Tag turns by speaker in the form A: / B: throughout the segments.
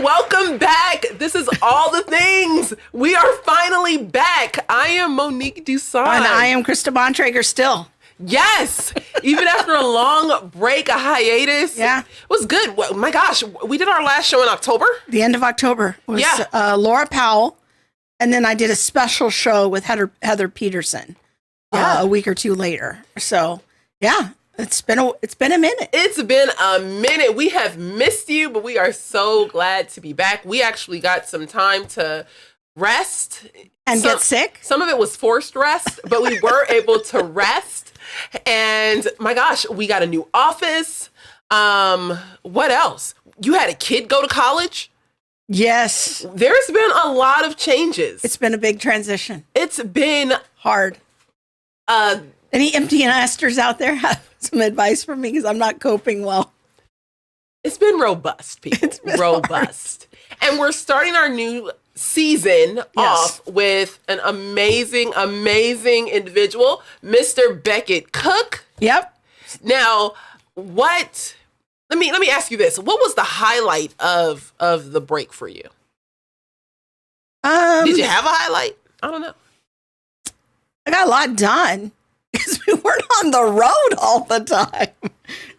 A: Welcome back. This is All the Things. We are finally back. I am Monique Dusan.
B: And I am Krista Bontrager still.
A: Yes. Even after a long break, a hiatus.
B: Yeah.
A: It was good. Well, my gosh, we did our last show in October.
B: The end of October was Laura Powell. And then I did a special show with Heather Peterson a week or two later. So, yeah. It's been a minute.
A: It's been a minute. We have missed you, but we are so glad to be back. We actually got some time to rest.
B: And get sick.
A: Some of it was forced rest, but we were able to rest. And my gosh, we got a new office. What else? You had a kid go to college?
B: Yes.
A: There's been a lot of changes.
B: It's been a big transition.
A: It's been
B: hard. Any empty nesters out there have some advice for me because I'm not coping well.
A: It's been robust, people. It's been robust. Hard. And we're starting our new season off with an amazing, amazing individual, Mr. Becket Cook.
B: Yep.
A: Now, let me ask you this. What was the highlight of the break for you? Did you have a highlight? I don't know.
B: I got a lot done. Because we weren't on the road all the time.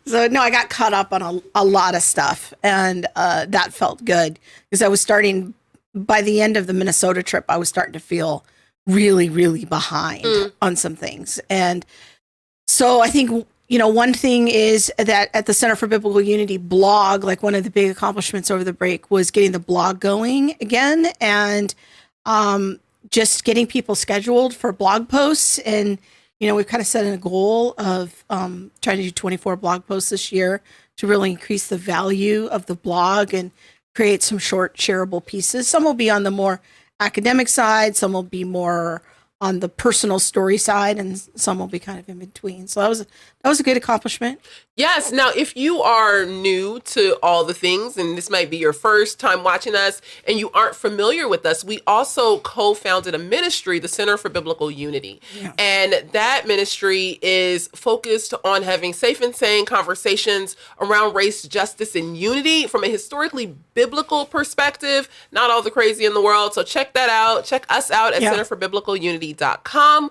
B: So, no, I got caught up on a lot of stuff. And that felt good. Because I was starting, by the end of the Minnesota trip, I was starting to feel really, really behind on some things. And so I think, one thing is that at the Center for Biblical Unity blog, like one of the big accomplishments over the break was getting the blog going again. And just getting people scheduled for blog posts. And we've kind of set a goal of trying to do 24 blog posts this year to really increase the value of the blog and create some short shareable pieces. Some will be on the more academic side, some will be more on the personal story side, and some will be kind of in between. So that was a good accomplishment.
A: Yes. Now, if you are new to All the Things, and this might be your first time watching us, and you aren't familiar with us, we also co-founded a ministry, the Center for Biblical Unity. Yeah. And that ministry is focused on having safe and sane conversations around race, justice, and unity from a historically biblical perspective, not all the crazy in the world. So check that out. Check us out at centerforbiblicalunity.com.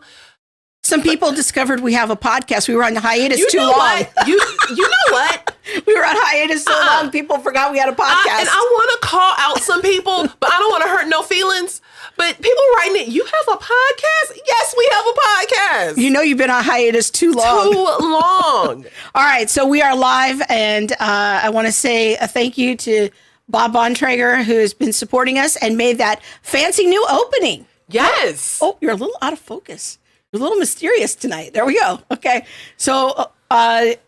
B: Some people discovered we have a podcast. We were on hiatus too long.
A: What? You know what?
B: We were on hiatus so long, people forgot we had a podcast.
A: And I want to call out some people, but I don't want to hurt no feelings. But people writing it, you have a podcast? Yes, we have a podcast.
B: You've been on hiatus too long.
A: Too long.
B: All right, so we are live, and I want to say a thank you to Bob Bontrager, who has been supporting us and made that fancy new opening.
A: Yes.
B: Oh, you're a little out of focus. You're a little mysterious tonight. There we go. Okay. So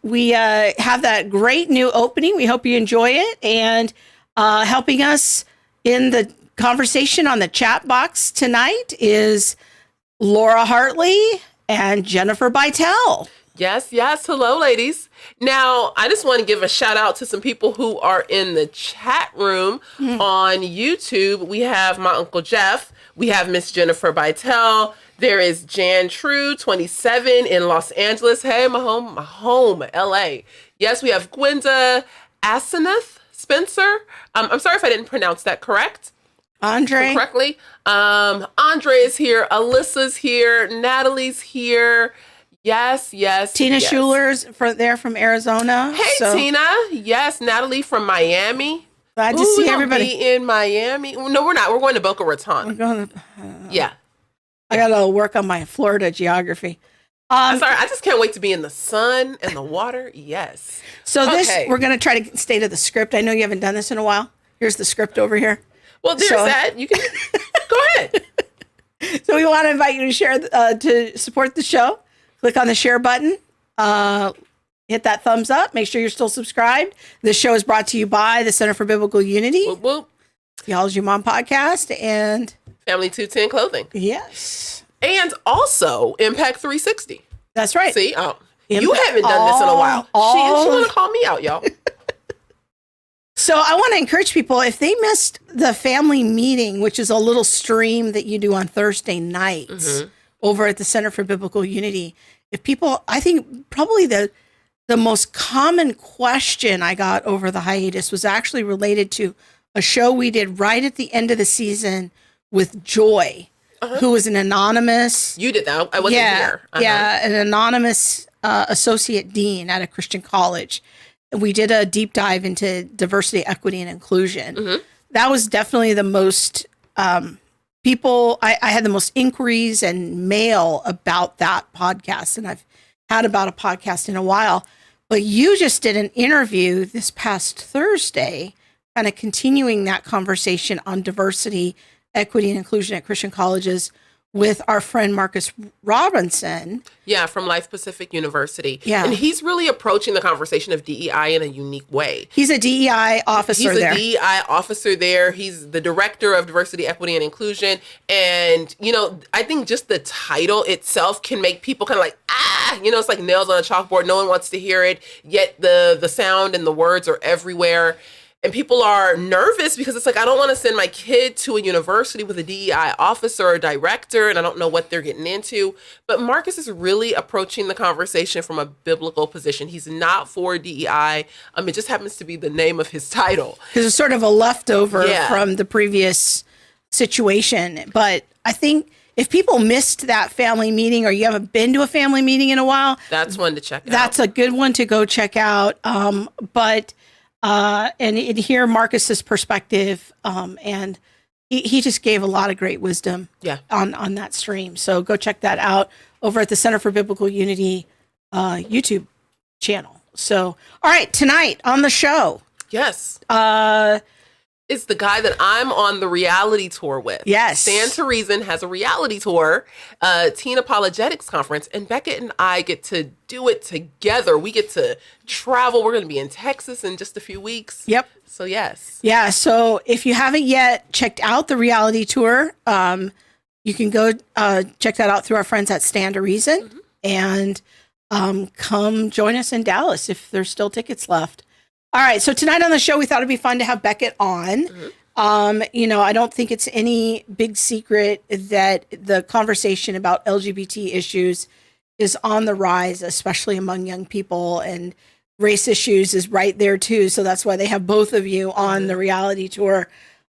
B: we have that great new opening. We hope you enjoy it. And helping us in the conversation on the chat box tonight is Laura Hartley and Jennifer Bytel.
A: Yes. Hello, ladies. Now, I just want to give a shout out to some people who are in the chat room on YouTube. We have my Uncle Jeff. We have Miss Jennifer Bytel. There is Jan True, 27 in Los Angeles. Hey, my home, LA. Yes, we have Gwenda Asenath Spencer. I'm sorry if I didn't pronounce that correctly. Andre is here. Alyssa's here. Natalie's here. Yes.
B: Tina Schuler's from Arizona.
A: Hey, Tina. Yes, Natalie from Miami.
B: Glad to see everybody
A: in Miami. No, we're not. We're going to Boca Raton.
B: We're going to.
A: Yeah.
B: I got to work on my Florida geography.
A: I'm sorry. I just can't wait to be in the sun and the water. Yes.
B: So we're going to try to stay to the script. I know you haven't done this in a while. Here's the script over here.
A: Well, there's that. You can go ahead.
B: So we want to invite you to share, to support the show. Click on the share button. Hit that thumbs up. Make sure you're still subscribed. This show is brought to you by the Center for Biblical Unity,
A: whoop, whoop.
B: Theology Mom Podcast, and
A: Family 210 Clothing.
B: Yes.
A: And also Impact 360.
B: That's right.
A: See, you haven't done this in a while. She want to call me out, y'all.
B: So I want to encourage people, if they missed the family meeting, which is a little stream that you do on Thursday nights over at the Center for Biblical Unity, if people, I think probably the most common question I got over the hiatus was actually related to a show we did right at the end of the season with Joy, who was an anonymous.
A: You did that. I wasn't here.
B: Yeah, an anonymous associate dean at a Christian college. We did a deep dive into diversity, equity, and inclusion. That was definitely the most people. I had the most inquiries and mail about that podcast, and I've had about a podcast in a while. But you just did an interview this past Thursday, kind of continuing that conversation on diversity, equity, and inclusion at Christian colleges with our friend Marcus Robinson.
A: Yeah, from Life Pacific University.
B: Yeah.
A: And he's really approaching the conversation of DEI in a unique way.
B: He's a DEI officer there.
A: He's a DEI officer there. He's the director of diversity, equity, and inclusion. And, you know, I think just the title itself can make people kind of like, it's like nails on a chalkboard. No one wants to hear it. Yet the sound and the words are everywhere. And people are nervous because it's like, I don't want to send my kid to a university with a DEI officer or director, and I don't know what they're getting into. But Marcus is really approaching the conversation from a biblical position. He's not for DEI. It just happens to be the name of his title.
B: Because it's sort of a leftover from the previous situation. But I think if people missed that family meeting or you haven't been to a family meeting in a while,
A: that's one to check out.
B: That's a good one to go check out. And hear Marcus's perspective, and he just gave a lot of great wisdom on that stream. So go check that out over at the Center for Biblical Unity YouTube channel. So, all right, tonight on the show.
A: Yes. It's the guy that I'm on the reality tour with.
B: Yes.
A: Stand to Reason has a reality tour, Teen Apologetics Conference, and Beckett and I get to do it together. We get to travel. We're going to be in Texas in just a few weeks.
B: Yep.
A: So, yes.
B: Yeah. So if you haven't yet checked out the reality tour, you can go check that out through our friends at Stand to Reason and come join us in Dallas if there's still tickets left. All right, so tonight on the show, we thought it'd be fun to have Beckett on. I don't think it's any big secret that the conversation about LGBT issues is on the rise, especially among young people, and race issues is right there too. So that's why they have both of you on the reality tour.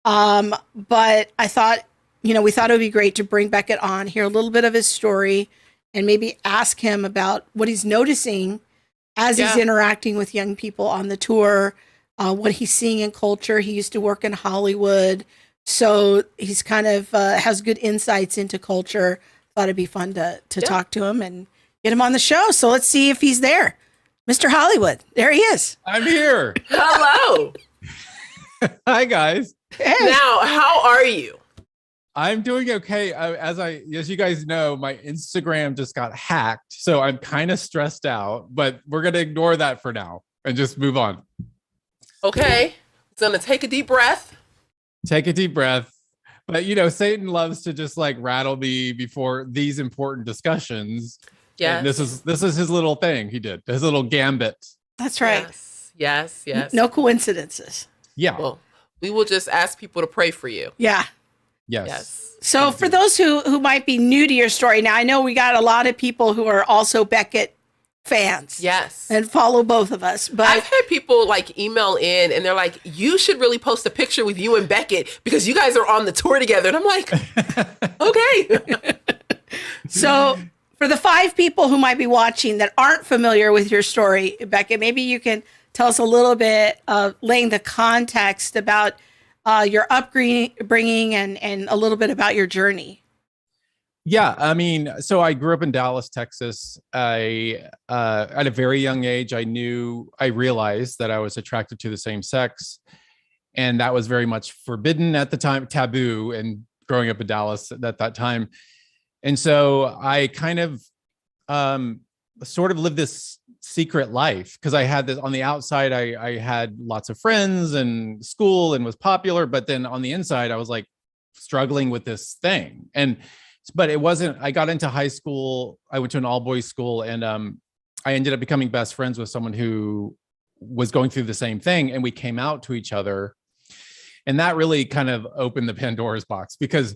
B: But I thought, we thought it would be great to bring Beckett on, hear a little bit of his story, and maybe ask him about what he's noticing as he's interacting with young people on the tour, what he's seeing in culture. He used to work in Hollywood, so he's kind of has good insights into culture. Thought it'd be fun to talk to him and get him on the show. So let's see if he's there. Mr. Hollywood, there he is.
C: I'm here.
A: Hello.
C: Hi, guys.
B: Hey.
A: Now, how are you?
C: I'm doing okay. As you guys know, my Instagram just got hacked, so I'm kind of stressed out, but we're going to ignore that for now and just move on.
A: Okay. So I'm going to take a deep breath.
C: Take a deep breath. But, Satan loves to just like rattle me before these important discussions.
A: Yeah.
C: This is his little thing he did, his little gambit.
B: That's right.
A: Yes.
B: No coincidences.
C: Yeah.
A: Well, we will just ask people to pray for you.
B: Yeah.
C: Yes.
B: So for those who might be new to your story, now I know we got a lot of people who are also Beckett fans.
A: Yes.
B: And follow both of us. But
A: I've had people like email in and they're like, you should really post a picture with you and Beckett because you guys are on the tour together. And I'm like, okay.
B: So for the 5 people who might be watching that aren't familiar with your story, Beckett, maybe you can tell us a little bit of laying the context about your upbringing and a little bit about your journey.
C: Yeah, I mean, so I grew up in Dallas, Texas. At a very young age, I realized that I was attracted to the same sex, and that was very much forbidden at the time, taboo, and growing up in Dallas at that time. And so I kind of sort of lived this secret life because I had this on the outside. I had lots of friends and school and was popular, but then on the inside, I was like struggling with this thing. But it wasn't. I got into high school. I went to an all boys school, and I ended up becoming best friends with someone who was going through the same thing, and we came out to each other. And that really kind of opened the Pandora's box, because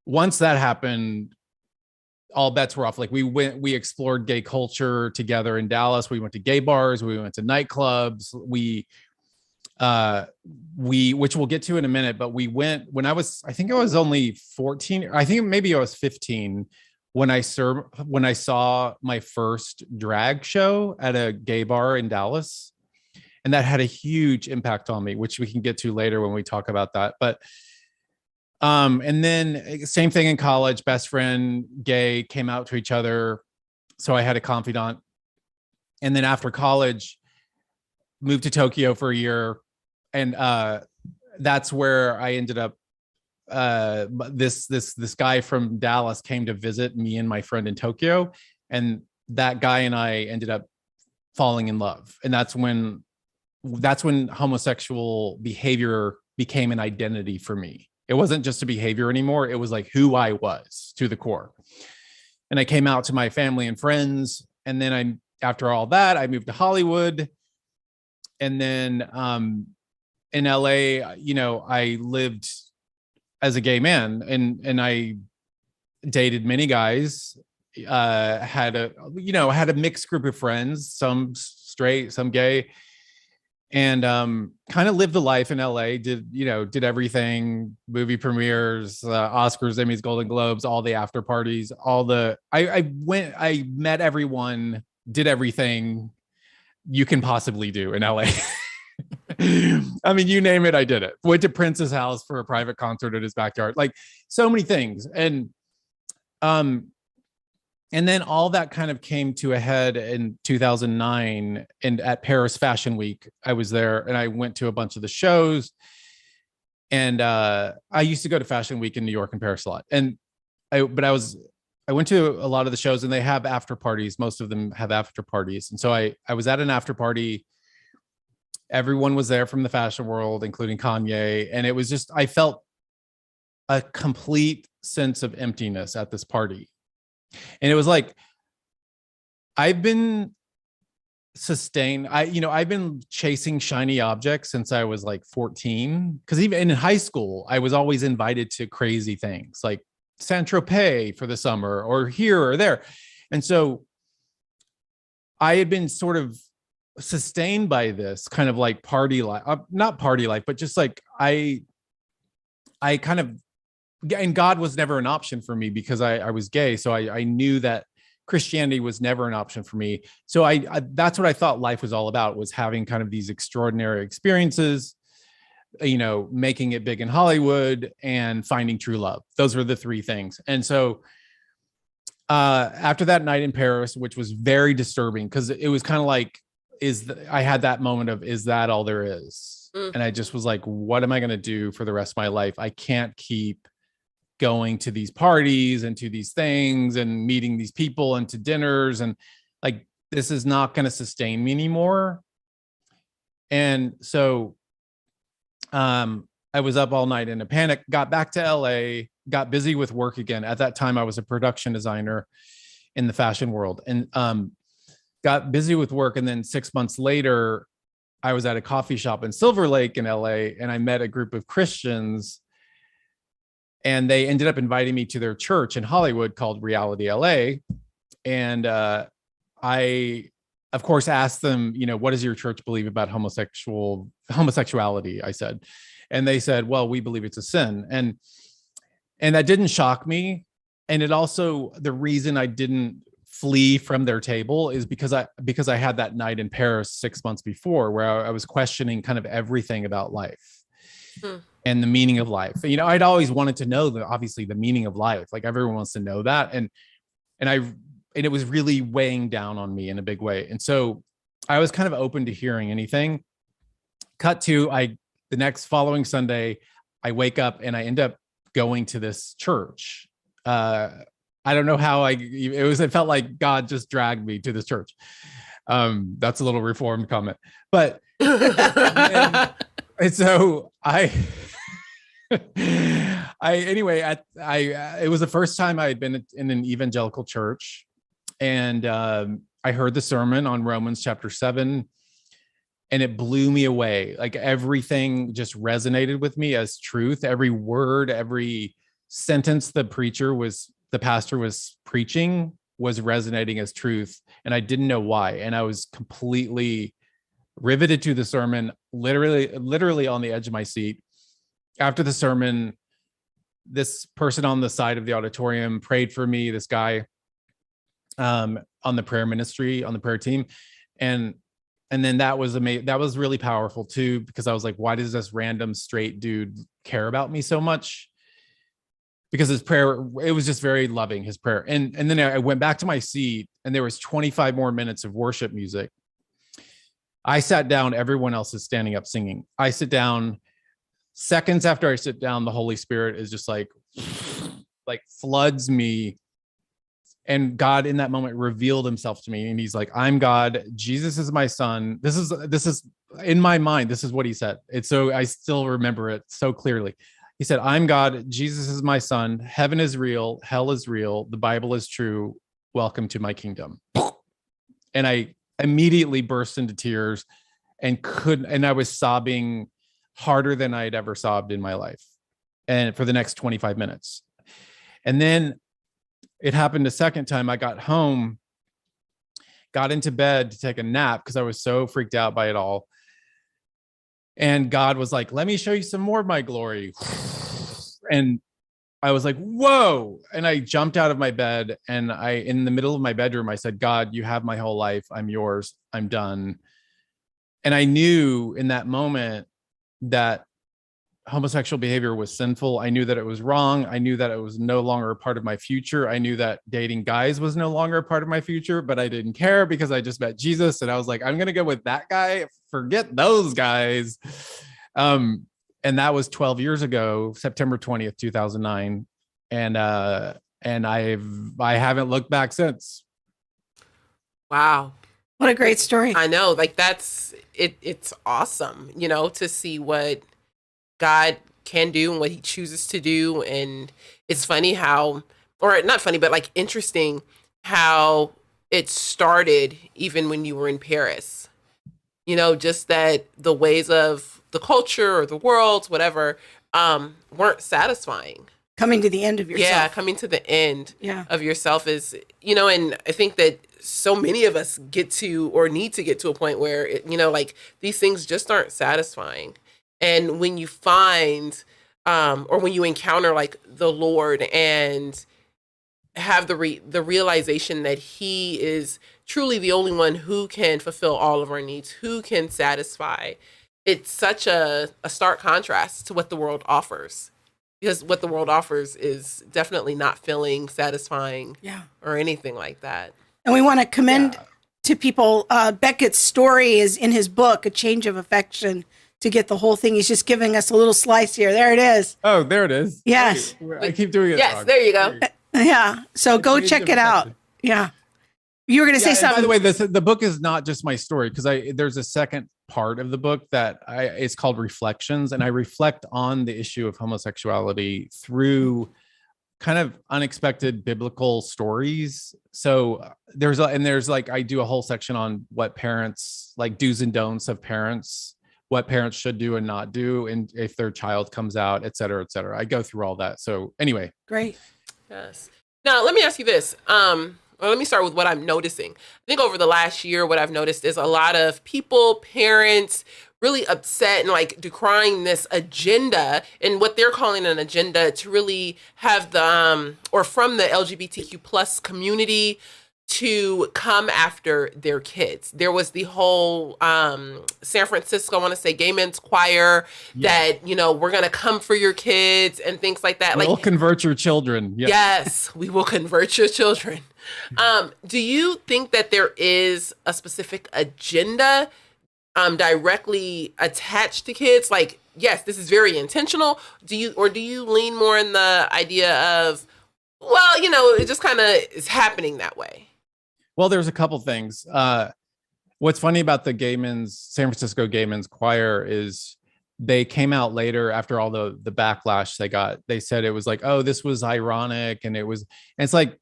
C: once that happened, all bets were off. Like we explored gay culture together in Dallas. We went to gay bars, we went to nightclubs, which we'll get to in a minute, but we went when I think I was only 14. I think maybe I was 15 when I saw my first drag show at a gay bar in Dallas. And that had a huge impact on me, which we can get to later when we talk about that. But, and then same thing in college, best friend, gay, came out to each other. So I had a confidant. And then after college, moved to Tokyo for a year. And that's where I ended up, this guy from Dallas came to visit me and my friend in Tokyo. And that guy and I ended up falling in love. And that's when homosexual behavior became an identity for me. It wasn't just a behavior anymore. It was like who I was to the core. And I came out to my family and friends. And then after all that, I moved to Hollywood. And then in LA, I lived as a gay man, and I dated many guys, had a mixed group of friends, some straight, some gay. And kind of lived the life in LA, did everything, movie premieres, Oscars, Emmys, Golden Globes, all the after parties, I met everyone, did everything you can possibly do in LA. I mean, you name it, I did it. Went to Prince's house for a private concert at his backyard, like so many things. And then all that kind of came to a head in 2009, and at Paris Fashion Week, I was there and I went to a bunch of the shows. And I used to go to Fashion Week in New York and Paris a lot. I went to a lot of the shows, and they have after parties. Most of them have after parties. And so I was at an after party. Everyone was there from the fashion world, including Kanye. And it was just, I felt a complete sense of emptiness at this party. And it was like, I've been sustained. I've been chasing shiny objects since I was like 14. Because even in high school, I was always invited to crazy things like Saint-Tropez for the summer, or here or there. And so I had been sort of sustained by this kind of like party life, not party life, but just like I kind of, and God was never an option for me because I was gay. So I knew that Christianity was never an option for me. So I that's what I thought life was all about, was having kind of these extraordinary experiences, making it big in Hollywood and finding true love. Those were the three things. And so after that night in Paris, which was very disturbing because it was kind of like, I had that moment of, is that all there is? And I just was like, what am I going to do for the rest of my life? I can't keep going to these parties and to these things and meeting these people and to dinners. And like, this is not going to sustain me anymore. And so I was up all night in a panic, got back to LA, got busy with work again. At that time, I was a production designer in the fashion world, and got busy with work. And then 6 months later, I was at a coffee shop in Silver Lake in LA, and I met a group of Christians, and they ended up inviting me to their church in Hollywood called Reality LA. And I, of course, asked them, what does your church believe about homosexuality? I said, and they said, well, we believe it's a sin. And that didn't shock me. And it also, the reason I didn't flee from their table is because I had that night in Paris 6 months before, where I was questioning kind of everything about life. And the meaning of life. I'd always wanted to know obviously the meaning of life. Like everyone wants to know that. And it was really weighing down on me in a big way. And so I was kind of open to hearing anything. Cut to the next following Sunday, I wake up and I end up going to this church. I don't know how it felt like God just dragged me to this church. That's a little reformed comment, but and so it was the first time I had been in an evangelical church, and I heard the sermon on Romans chapter 7, and it blew me away. Like everything just resonated with me as truth. Every word, every sentence the pastor was preaching was resonating as truth. And I didn't know why. And I was completely riveted to the sermon, literally on the edge of my seat. After the sermon, this person on the side of the auditorium prayed for me, this guy on the prayer ministry, on the prayer team. And then that was amazing. That was really powerful too, because I was like, why does this random straight dude care about me so much? Because his prayer, it was just very loving, his prayer. And then I went back to my seat and there was 25 more minutes of worship music. I sat down, everyone else is standing up singing. I sit down. Seconds after I sit down, the Holy Spirit is just like floods me. And God in that moment revealed himself to me. And he's like, I'm God. Jesus is my son. This is in my mind. This is what he said. It's so I still remember it so clearly. He said, I'm God. Jesus is my son. Heaven is real. Hell is real. The Bible is true. Welcome to my kingdom. And I immediately burst into tears and I was sobbing harder than I'd ever sobbed in my life. And for the next 25 minutes. And then it happened a second time. I got home, got into bed to take a nap because I was so freaked out by it all. And God was like, let me show you some more of my glory. And I was like, whoa. And I jumped out of my bed and in the middle of my bedroom, I said, God, you have my whole life. I'm yours. I'm done. And I knew in that moment that homosexual behavior was sinful. I knew that it was wrong. I knew that it was no longer a part of my future. I knew that dating guys was no longer a part of my future, but I didn't care because I just met Jesus. And I was like, I'm going to go with that guy. Forget those guys. And that was 12 years ago, September 20th, 2009. And I haven't looked back since.
A: Wow.
B: What a great story.
A: I know, like that's it. It's awesome, to see what God can do and what he chooses to do. And it's funny how, or not funny, but like interesting how it started even when you were in Paris, just that the ways of the culture or the world, whatever, weren't satisfying.
B: Coming to the end of yourself.
A: Yeah, coming to the end of yourself is, and I think that so many of us get to or need to get to a point where, like these things just aren't satisfying. And when you find, or when you encounter like the Lord and have the realization that he is truly the only one who can fulfill all of our needs, who can satisfy, it's such a stark contrast to what the world offers. Because what the world offers is definitely not filling, satisfying, or anything like that.
B: And we want to commend to people, Beckett's story is in his book, A Change of Affection. To get the whole thing, he's just giving us a little slice here. There it is.
C: Oh, there it is.
B: Yes.
C: I keep doing it.
A: Yes, there you go.
B: Yeah. So go check it out. Yeah. You were going to say something.
C: By the way, the book is not just my story, because there's a second part of the book that it's called Reflections, and I reflect on the issue of homosexuality through kind of unexpected biblical stories. So there's like, I do a whole section on what parents, like do's and don'ts of parents, what parents should do and not do, and if their child comes out, et cetera, et cetera. I go through all that. So anyway.
B: Great.
A: Yes. Now, let me ask you this. Well, let me start with what I'm noticing. I think over the last year, what I've noticed is a lot of people, parents, really upset and like decrying this agenda and what they're calling an agenda to really have the, or from the LGBTQ plus community to come after their kids. There was the whole San Francisco, I want to say gay men's choir that, we're going to come for your kids and things like that.
C: We'll convert your children.
A: Yes, we will convert your children. Do you think that there is a specific agenda directly attached to kids? Like, yes, this is very intentional. Do you lean more in the idea of, well, it just kind of is happening that way?
C: Well, there's a couple things. What's funny about the San Francisco Gay Men's Choir is they came out later after all the backlash they got. They said it was like, oh, this was ironic. And it's like,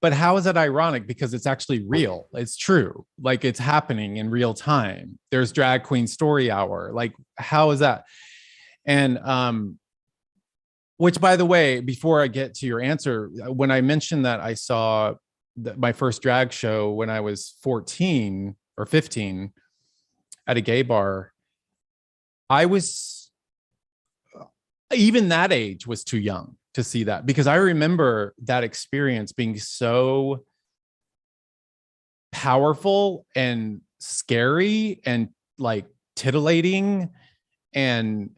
C: But how is that ironic? Because it's actually real. It's true. Like, it's happening in real time. There's drag queen story hour. Like, how is that? And which, by the way, before I get to your answer, when I mentioned that I saw my first drag show when I was 14 or 15 at a gay bar, I was, even that age was too young to see that, because I remember that experience being so powerful and scary and like titillating, and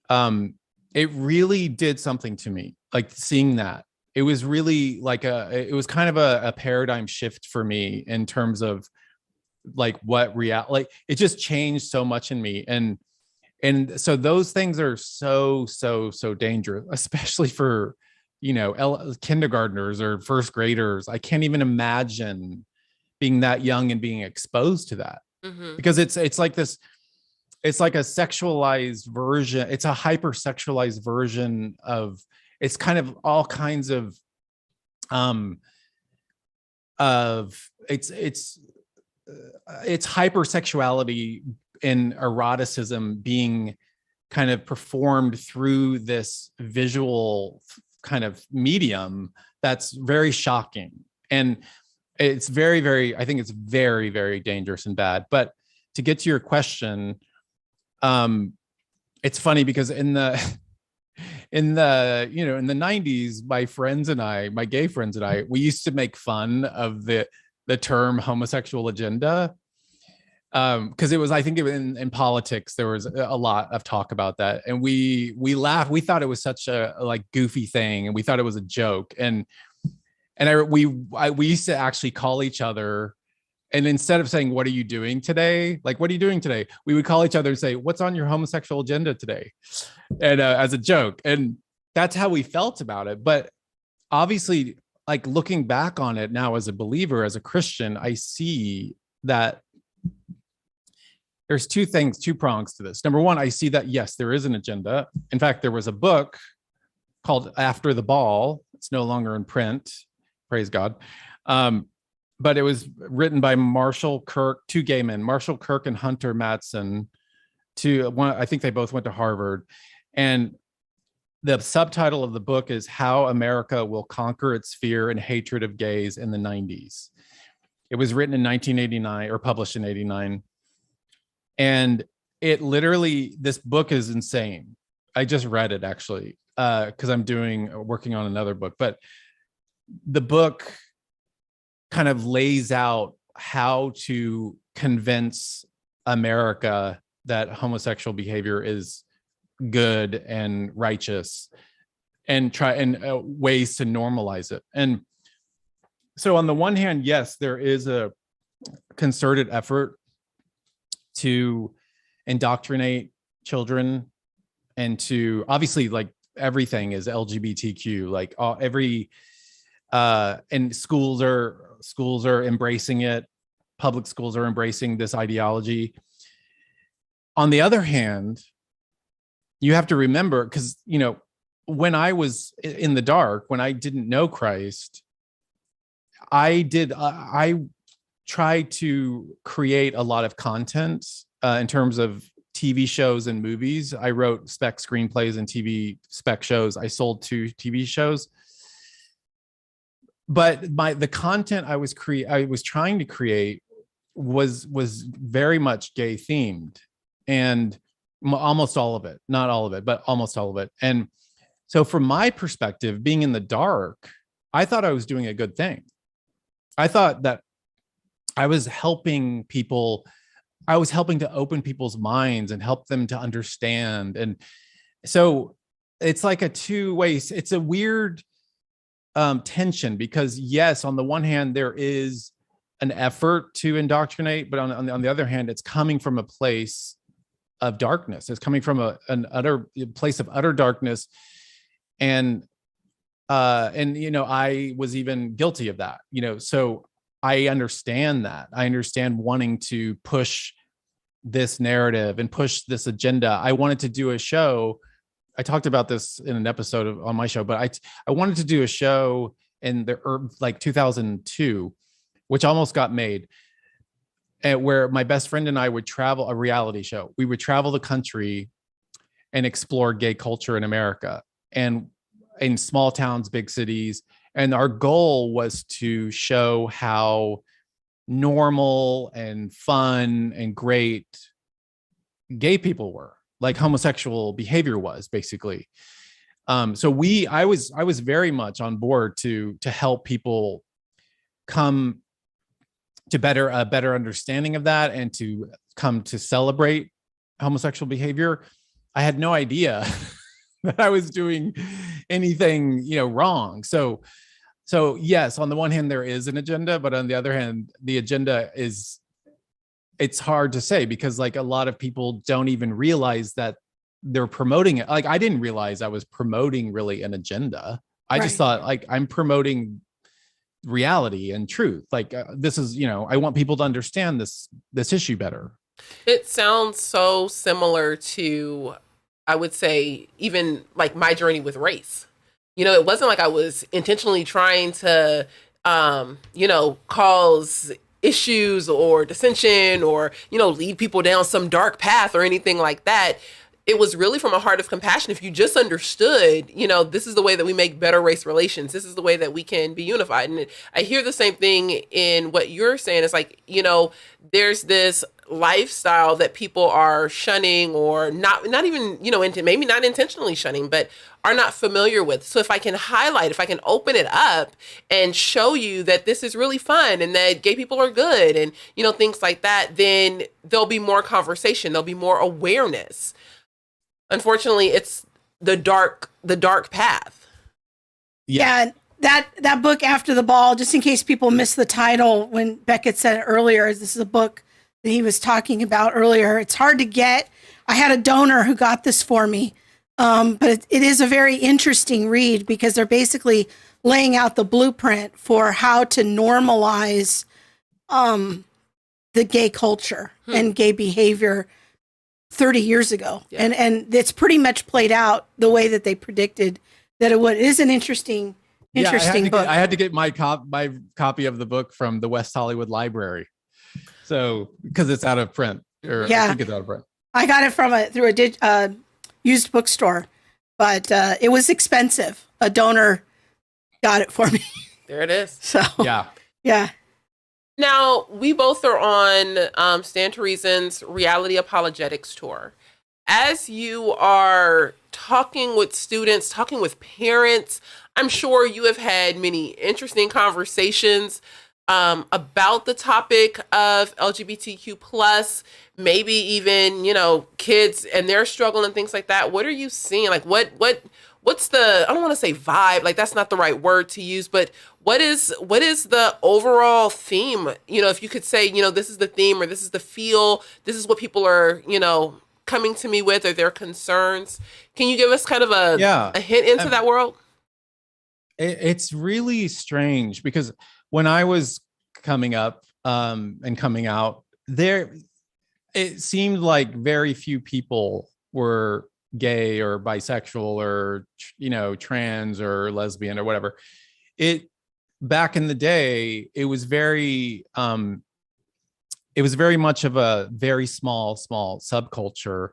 C: it really did something to me, like seeing that. It was really like it was kind of a paradigm shift for me in terms of like what like it just changed so much in me. And so those things are so dangerous, especially for, kindergartners or first graders. I can't even imagine being that young and being exposed to that, because it's like this, it's like a sexualized version. It's a hypersexualized version of, it's kind of all kinds of it's hypersexuality and eroticism being kind of performed through this visual kind of medium that's very shocking. And it's very, I think it's very, very dangerous and bad. But to get to your question, it's funny because in the 90s, my gay friends and I, we used to make fun of the term homosexual agenda. Because it was, I think in politics, there was a lot of talk about that. And we laughed. We thought it was such a like goofy thing, and we thought it was a joke. And we used to actually call each other, and instead of saying, "What are you doing today?" Like, "What are you doing today?" we would call each other and say, "What's on your homosexual agenda today?" And as a joke. And that's how we felt about it. But obviously, like looking back on it now as a believer, as a Christian, I see that there's two prongs to this. Number one, I see that, yes, there is an agenda. In fact, there was a book called After the Ball. It's no longer in print. Praise God. But it was written by Marshall Kirk, two gay men, Marshall Kirk and Hunter Madsen. I think they both went to Harvard. And the subtitle of the book is How America Will Conquer Its Fear and Hatred of Gays in the 90s. It was written in 1989 or published in 89. And it literally, this book is insane. I just read it actually, because I'm working on another book. But the book kind of lays out how to convince America that homosexual behavior is good and righteous, and ways to normalize it. And so on the one hand, yes, there is a concerted effort to indoctrinate children, and to obviously, like, everything is LGBTQ, like and schools are embracing it. Public schools are embracing this ideology. On the other hand, you have to remember, because when I was in the dark, when I didn't know Christ, I tried to create a lot of content in terms of TV shows and movies. I wrote spec screenplays and TV spec shows. I sold 2 TV shows. But the content I was trying to create was very much gay themed, and almost all of it, not all of it, but almost all of it. And so from my perspective, being in the dark, I thought I was doing a good thing. I thought that I was helping people. I was helping to open people's minds and help them to understand. And so it's like a two-way, it's a weird tension, because yes, on the one hand, there is an effort to indoctrinate, but on the other hand, it's coming from a place of darkness. It's coming from an utter place of utter darkness. And I was even guilty of that, so I understand that. I understand wanting to push this narrative and push this agenda. I wanted to do a show. I talked about this in an episode on my show, but I wanted to do a show in the like 2002, which almost got made, where my best friend and I would travel, a reality show. We would travel the country and explore gay culture in America and in small towns, big cities. And our goal was to show how normal and fun and great gay people were, like homosexual behavior was, basically. So I was very much on board to help people come to a better understanding of that and to come to celebrate homosexual behavior. I had no idea that I was doing anything, wrong. So yes, on the one hand, there is an agenda, but on the other hand, the agenda it's hard to say because like a lot of people don't even realize that they're promoting it. Like I didn't realize I was promoting really an agenda. I just thought like I'm promoting reality and truth. Like this is, I want people to understand this issue better.
A: It sounds so similar to, I would say, even like my journey with race. It wasn't like I was intentionally trying to, cause issues or dissension or, lead people down some dark path or anything like that. It was really from a heart of compassion. If you just understood, this is the way that we make better race relations. This is the way that we can be unified. And I hear the same thing in what you're saying. It's like, there's this lifestyle that people are shunning or not even, maybe not intentionally shunning, but are not familiar with. So if I can open it up and show you that this is really fun and that gay people are good and, things like that, then there'll be more conversation. There'll be more awareness. Unfortunately, it's the dark path.
B: Yeah. That book, After the Ball, just in case people missed the title when Beckett said it earlier, this is a book that he was talking about earlier. It's hard to get. I had a donor who got this for me, but it is a very interesting read because they're basically laying out the blueprint for how to normalize the gay culture and gay behavior 30 years ago. Yeah. And it's pretty much played out the way that they predicted that it would. It is an interesting book.
C: I had to get my copy of the book from the West Hollywood Library. So, because it's out of print, I think it's out of print. I
B: got it through a used bookstore, but it was expensive. A donor got it for me.
A: There it is.
B: So, yeah.
A: Now, we both are on Stand to Reason's Reality Apologetics Tour. As you are talking with students, talking with parents, I'm sure you have had many interesting conversations about the topic of LGBTQ plus, maybe even, kids and their struggle and things like that. What are you seeing? Like what's the, I don't want to say vibe, like that's not the right word to use, but what is the overall theme? If you could say, this is the theme or this is the feel, this is what people are, coming to me with or their concerns. Can you give us kind of a hint into that world?
C: It's really strange because when I was coming up and coming out, it seemed like very few people were gay or bisexual or, trans or lesbian or whatever. Back in the day, it was very much of a very small subculture.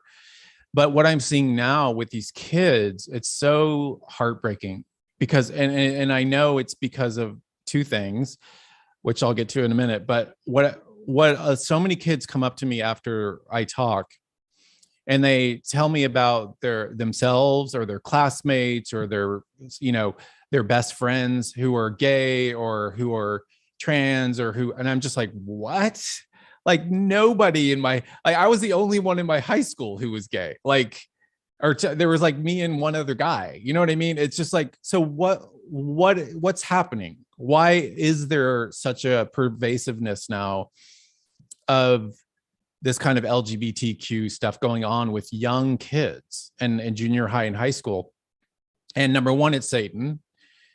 C: But what I'm seeing now with these kids, it's so heartbreaking because, and I know it's because of two things, which I'll get to in a minute. But what so many kids come up to me after I talk and they tell me about themselves or their classmates or their best friends who are gay or who are trans and I'm just like, what? Like nobody I was the only one in my high school who was gay. There was like me and one other guy, you know what I mean? It's just like, so what's happening? Why is there such a pervasiveness now of this kind of LGBTQ stuff going on with young kids and junior high and high school? And number one, it's Satan.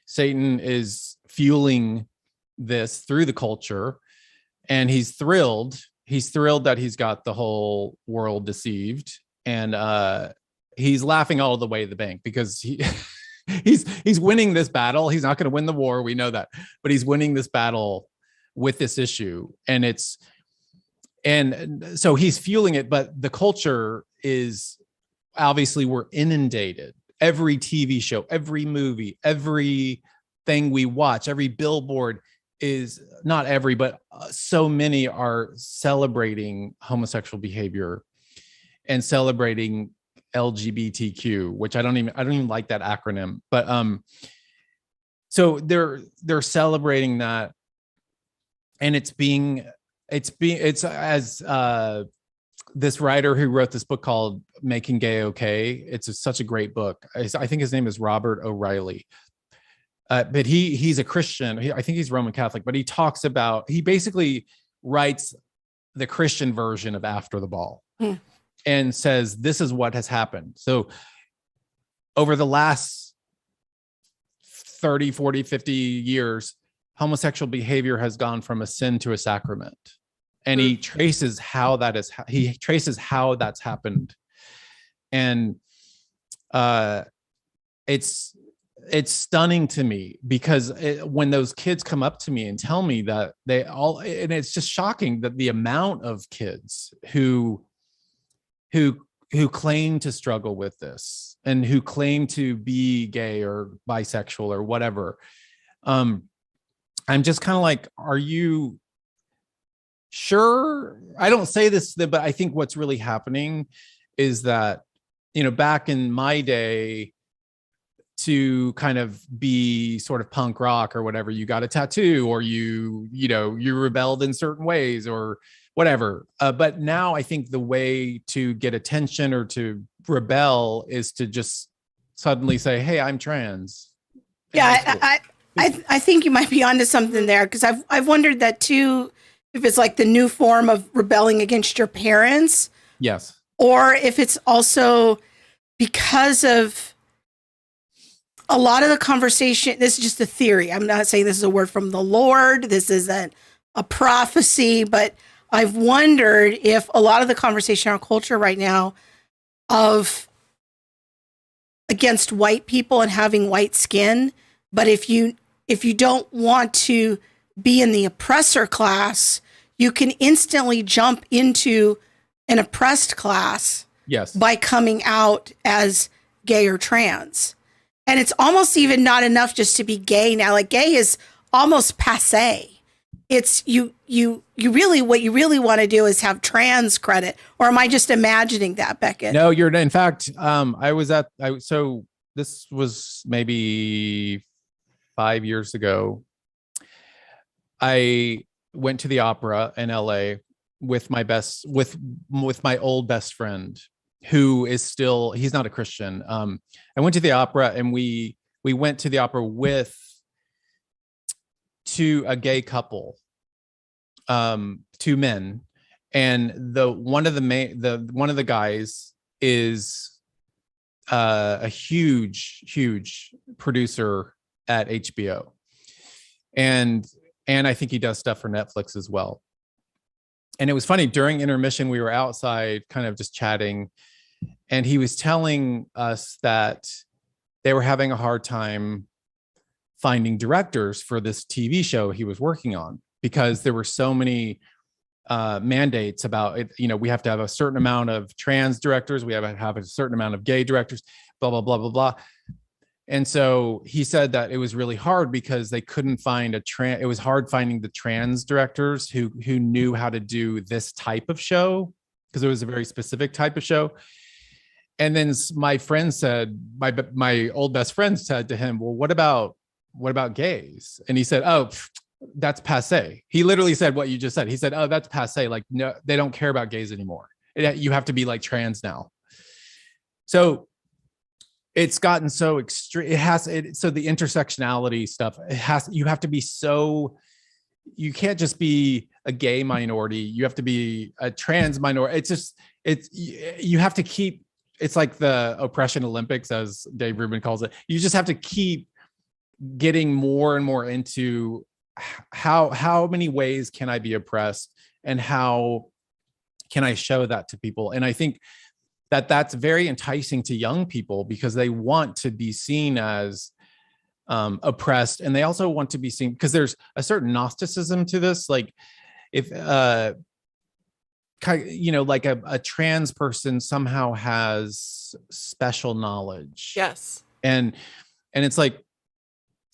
C: Satan is fueling this through the culture, and he's thrilled. He's thrilled that he's got the whole world deceived, and he's laughing all the way to the bank because he's winning this battle. He's not going to win the war. We know that, but he's winning this battle with this issue. And so he's fueling it, but the culture is obviously we're inundated. Every TV show, every movie, everything we watch, every billboard is not every, but so many are celebrating homosexual behavior and celebrating LGBTQ, which I don't even like that acronym, but so they're celebrating that, and it's as this writer who wrote this book called Making Gay Okay. It's such a great book. I think his name is Robert O'Reilly. But he's a Christian. I think he's Roman Catholic, but he basically writes the Christian version of After the Ball and says, this is what has happened. So over the last 30, 40, 50 years, homosexual behavior has gone from a sin to a sacrament. And he traces how that's happened. And it's stunning to me because when those kids come up to me and tell me that and it's just shocking that the amount of kids who claim to struggle with this and who claim to be gay or bisexual or whatever. I'm just kind of like, are you sure? I don't say this, but I think what's really happening is that, back in my day, to kind of be sort of punk rock or whatever, you got a tattoo or you rebelled in certain ways or whatever. But now I think the way to get attention or to rebel is to just suddenly say, hey, I'm trans.
B: Yeah, I think you might be onto something there, because I've wondered that too, if it's like the new form of rebelling against your parents.
C: Yes.
B: Or if it's also because of a lot of the conversation. This is just a theory. I'm not saying this is a word from the Lord. This isn't a prophecy, but I've wondered if a lot of the conversation in our culture right now of against white people and having white skin, but if you don't want to be in the oppressor class, you can instantly jump into an oppressed class.
C: Yes.
B: By coming out as gay or trans. And it's almost even not enough just to be gay now. Like, gay is almost passé. It's what you really want to do is have trans credit. Or am I just imagining that, Beckett?
C: No, in fact, so this was maybe 5 years ago. I went to the opera in LA with my old best friend, who is still, he's not a Christian. I went to the opera, and we went to the opera with a gay couple, two men, and one of the guys is a huge producer at HBO, and I think he does stuff for Netflix as well. And it was funny, during intermission, we were outside kind of just chatting, and he was telling us that they were having a hard time finding directors for this TV show he was working on, because there were so many mandates about it. We have to have a certain amount of trans directors. We have to have a certain amount of gay directors, blah, blah, blah, blah, blah. And so he said that it was really hard because they couldn't find it was hard finding the trans directors who knew how to do this type of show, because it was a very specific type of show. And then my friend said, my old best friend said to him, well, what about gays? And he said, oh, that's passé. He literally said what you just said. He said, oh, that's passé. Like, no, they don't care about gays anymore. You have to be like trans now. So it's gotten so extreme. So the intersectionality stuff, you have to be so, you can't just be a gay minority. You have to be a trans minority. You have to keep, it's like the oppression Olympics, as Dave Rubin calls it. You just have to keep getting more and more into how many ways can I be oppressed, and how can I show that to people? And I think that's very enticing to young people because they want to be seen as oppressed, and they also want to be seen because there's a certain Gnosticism to this. Like if like a trans person somehow has special knowledge.
A: Yes.
C: And it's like,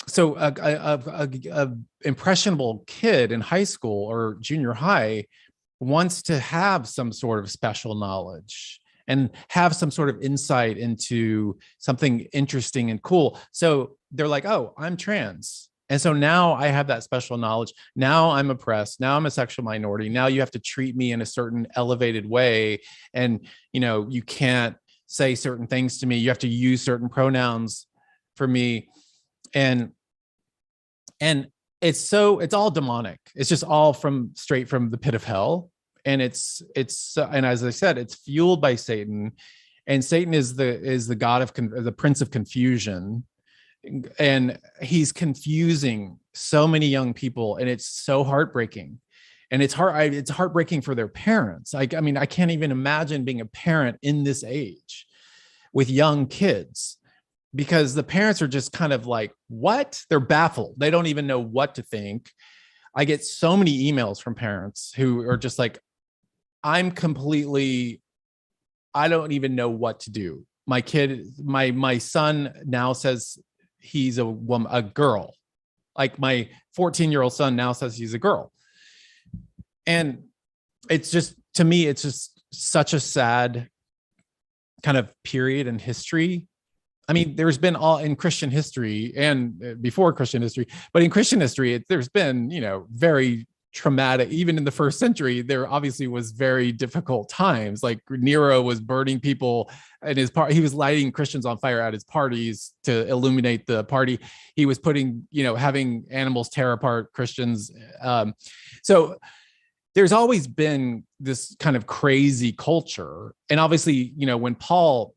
C: so a impressionable kid in high school or junior high wants to have some sort of special knowledge and have some sort of insight into something interesting and cool. So they're like, oh, I'm trans. And so now I have that special knowledge. Now I'm oppressed. Now I'm a sexual minority. Now you have to treat me in a certain elevated way. And, you can't say certain things to me. You have to use certain pronouns for me. And it's all demonic. It's just all straight from the pit of hell. And and as I said, it's fueled by Satan, and Satan is the god of the prince of confusion, and he's confusing so many young people, and it's so heartbreaking, and it's heartbreaking for their parents. I mean, I can't even imagine being a parent in this age with young kids, because the parents are just kind of like, what? They're baffled. They don't even know what to think. I get so many emails from parents who are just like, I don't even know what to do. My kid, my son now says he's a girl. Like my 14-year-old son now says he's a girl. And it's just, to me, it's just such a sad kind of period in history. I mean, there's been all in Christian history and before Christian history, but in Christian history, there's been, very traumatic. Even in the first century, there obviously was very difficult times. Like Nero was burning people in his he was lighting Christians on fire at his parties to illuminate the party. He was putting, having animals tear apart Christians. So there's always been this kind of crazy culture. And obviously, when Paul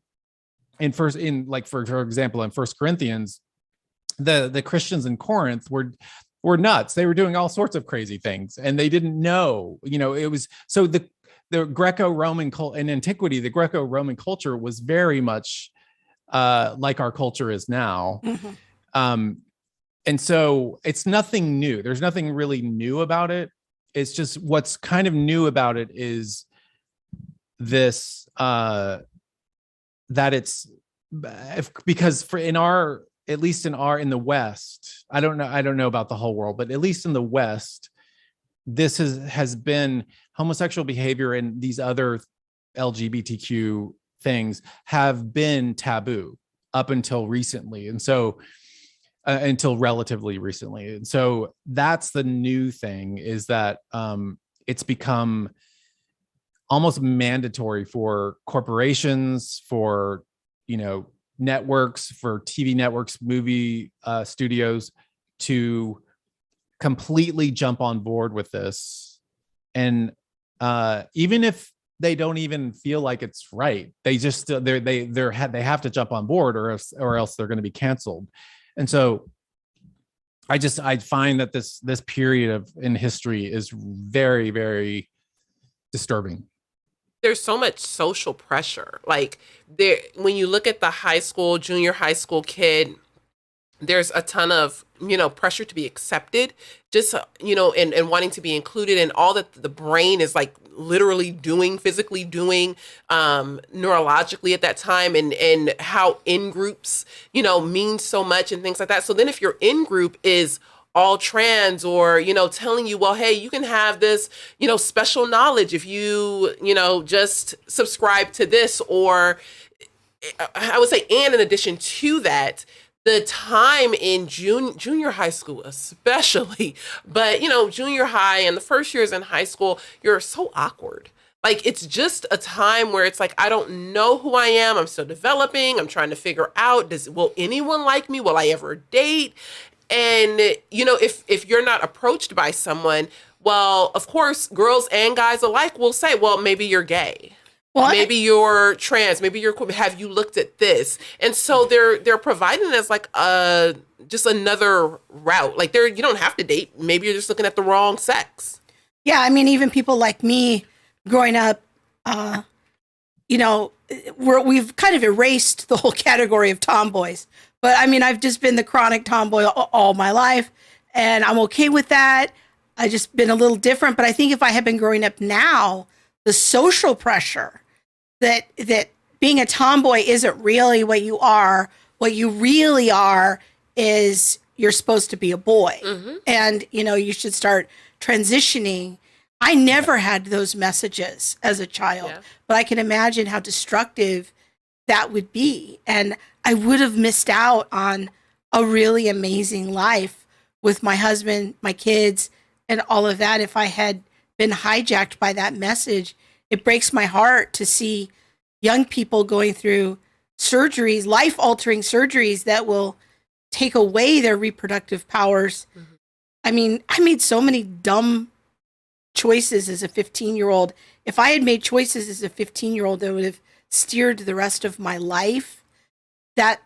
C: for example, in 1 Corinthians, the Christians in Corinth were nuts. They were doing all sorts of crazy things, and they didn't know, it was, so the Greco-Roman in antiquity, the Greco-Roman culture was very much like our culture is now. Mm-hmm. And so it's nothing new. There's nothing really new about it. It's just, what's kind of new about it is this, that it's because at least in the West, I don't know about the whole world, but at least in the West, this has been homosexual behavior and these other LGBTQ things have been taboo up until recently. And so until relatively recently. And so that's the new thing, is that it's become almost mandatory for corporations, for, networks, for TV networks, movie studios to completely jump on board with this. And even if they don't even feel like it's right, they just they have to jump on board, or else they're going to be canceled. And so I find that this period in history is very, very disturbing.
A: There's so much social pressure. Like when you look at the junior high school kid, there's a ton of, pressure to be accepted, just, and wanting to be included, and all that the brain is like literally physically doing, neurologically at that time, and how in groups, means so much and things like that. So then if your in group is all trans, or, telling you, well, hey, you can have this, special knowledge if you, just subscribe to this, or I would say, and in addition to that, the time in junior high school, especially, but, junior high and the first years in high school, you're so awkward. Like, it's just a time where it's like, I don't know who I am. I'm still developing. I'm trying to figure out, will anyone like me? Will I ever date? And, if you're not approached by someone, well, of course, girls and guys alike will say, well, maybe you're gay. Well, maybe you're trans. Maybe you're queer. Have you looked at this? And so they're providing as like just another route. Like you don't have to date. Maybe you're just looking at the wrong sex.
B: Yeah, I mean, even people like me growing up, we've kind of erased the whole category of tomboys. But I mean, I've just been the chronic tomboy all my life, and I'm okay with that. I've just been a little different. But I think if I had been growing up now, the social pressure that being a tomboy isn't really what you are. What you really are is you're supposed to be a boy. And, you should start transitioning. I never had those messages as a child, but I can imagine how destructive that would be. And I would have missed out on a really amazing life with my husband, my kids, and all of that if I had been hijacked by that message. It breaks my heart to see young people going through surgeries, life-altering surgeries that will take away their reproductive powers. I mean, I made so many dumb choices as a 15-year-old. If I had made choices as a 15-year-old that would have steered the rest of my life, that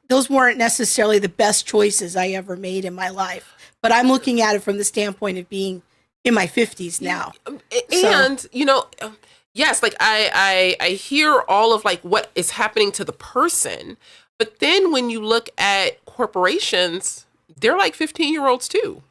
B: those weren't necessarily the best choices I ever made in my life. But I'm looking at it from the standpoint of being in my 50s now.
A: And, yes, like I hear all of like what is happening to the person, but then when you look at corporations, they're like 15-year-olds too.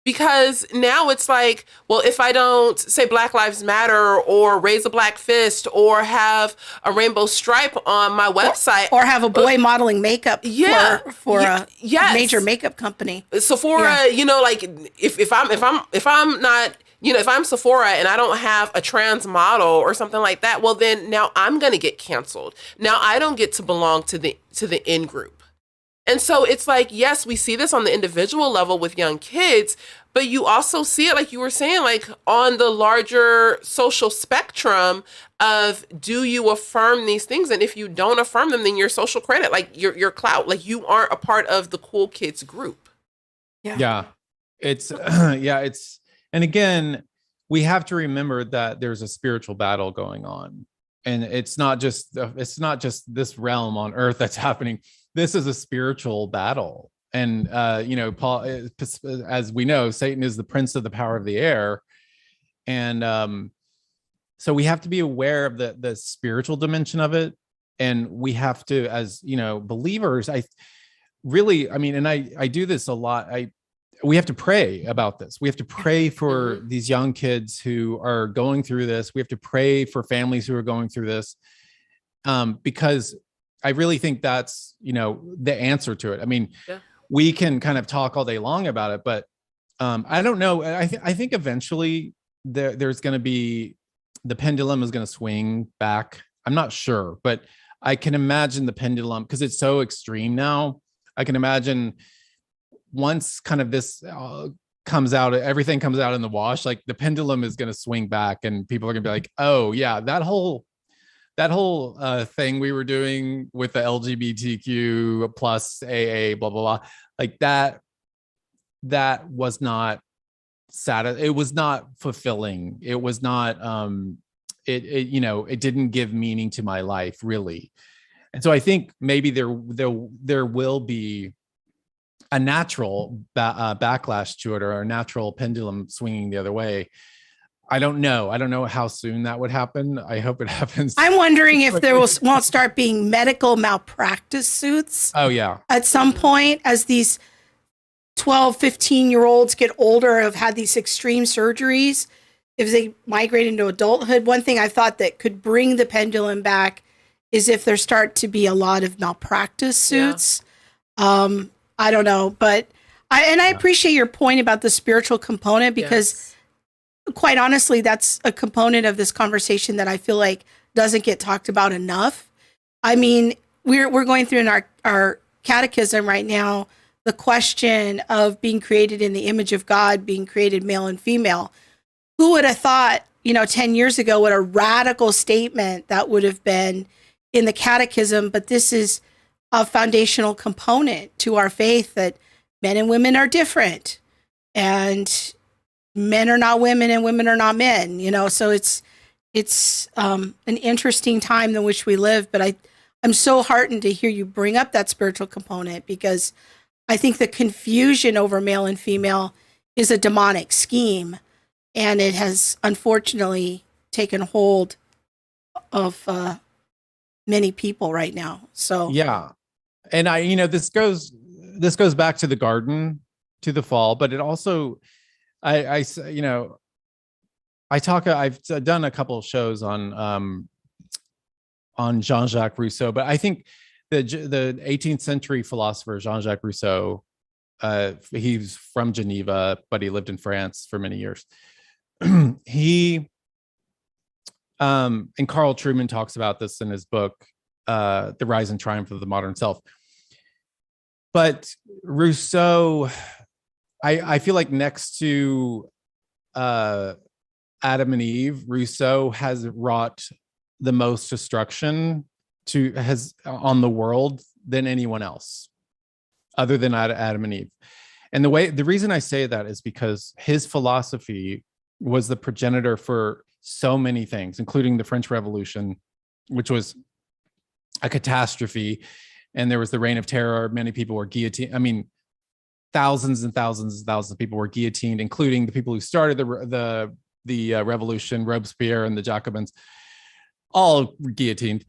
A: Because now it's like, well, if I don't say Black Lives Matter or raise a black fist or have a rainbow stripe on my website.
B: Or have a boy modeling makeup for a
A: yes.
B: major makeup company.
A: Sephora, like if I'm not, if I'm Sephora and I don't have a trans model or something like that, well, then now I'm going to get canceled. Now I don't get to belong to the in group. And so it's like, yes, we see this on the individual level with young kids, but you also see it, like you were saying, like on the larger social spectrum of, do you affirm these things? And if you don't affirm them, then your social credit, like your clout, like you aren't a part of the cool kids group.
C: Yeah. It's, and again, we have to remember that there's a spiritual battle going on, and it's not just this realm on earth that's happening. This is a spiritual battle. And, Paul, as we know, Satan is the prince of the power of the air. And so we have to be aware of the spiritual dimension of it. And we have to, as, believers, I do this a lot. We have to pray about this. We have to pray for these young kids who are going through this. We have to pray for families who are going through this, because I really think that's, the answer to it. I mean, we can kind of talk all day long about it, but I don't know. I think eventually there's going to be, the pendulum is going to swing back. I'm not sure, but I can imagine the pendulum, because it's so extreme now. I can imagine once kind of this comes out, everything comes out in the wash, like the pendulum is going to swing back and people are going to be like, oh yeah, that whole thing we were doing with the LGBTQ plus AA, blah, blah, blah, like that was not it was not fulfilling. It was not, it didn't give meaning to my life, really. And so I think maybe there will be a natural backlash to it, or a natural pendulum swinging the other way. I don't know how soon that would happen. I hope it happens.
B: I'm wondering if there won't start being medical malpractice suits.
C: Oh, yeah.
B: At some point, as these 12, 15-year-olds get older, have had these extreme surgeries, if they migrate into adulthood. One thing I thought that could bring the pendulum back is if there start to be a lot of malpractice suits. Yeah. I don't know, but I appreciate your point about the spiritual component, because quite honestly, that's a component of this conversation that I feel like doesn't get talked about enough. I mean, we're going through in our catechism right now the question of being created in the image of God, being created male and female. Who would have thought, 10 years ago, what a radical statement that would have been in the catechism? But this is a foundational component to our faith, that men and women are different, and men are not women and women are not men, so it's an interesting time in which we live. But I'm so heartened to hear you bring up that spiritual component, because I think the confusion over male and female is a demonic scheme, and it has unfortunately taken hold of many people right now. So
C: Yeah. And this goes back to the garden, to the fall, but it also, I've done a couple of shows on Jean-Jacques Rousseau, but I think the 18th century philosopher Jean-Jacques Rousseau, he's from Geneva, but he lived in France for many years. And Carl Trueman talks about this in his book, The Rise and Triumph of the Modern Self. But Rousseau, I feel like next to Adam and Eve, Rousseau has wrought the most destruction on the world than anyone else, other than Adam and Eve. And the reason I say that is because his philosophy was the progenitor for so many things, including the French Revolution, which was a catastrophe. And there was the Reign of Terror. Many people were guillotined. I mean, thousands and thousands and thousands of people were guillotined, including the people who started the revolution, Robespierre and the Jacobins, all guillotined.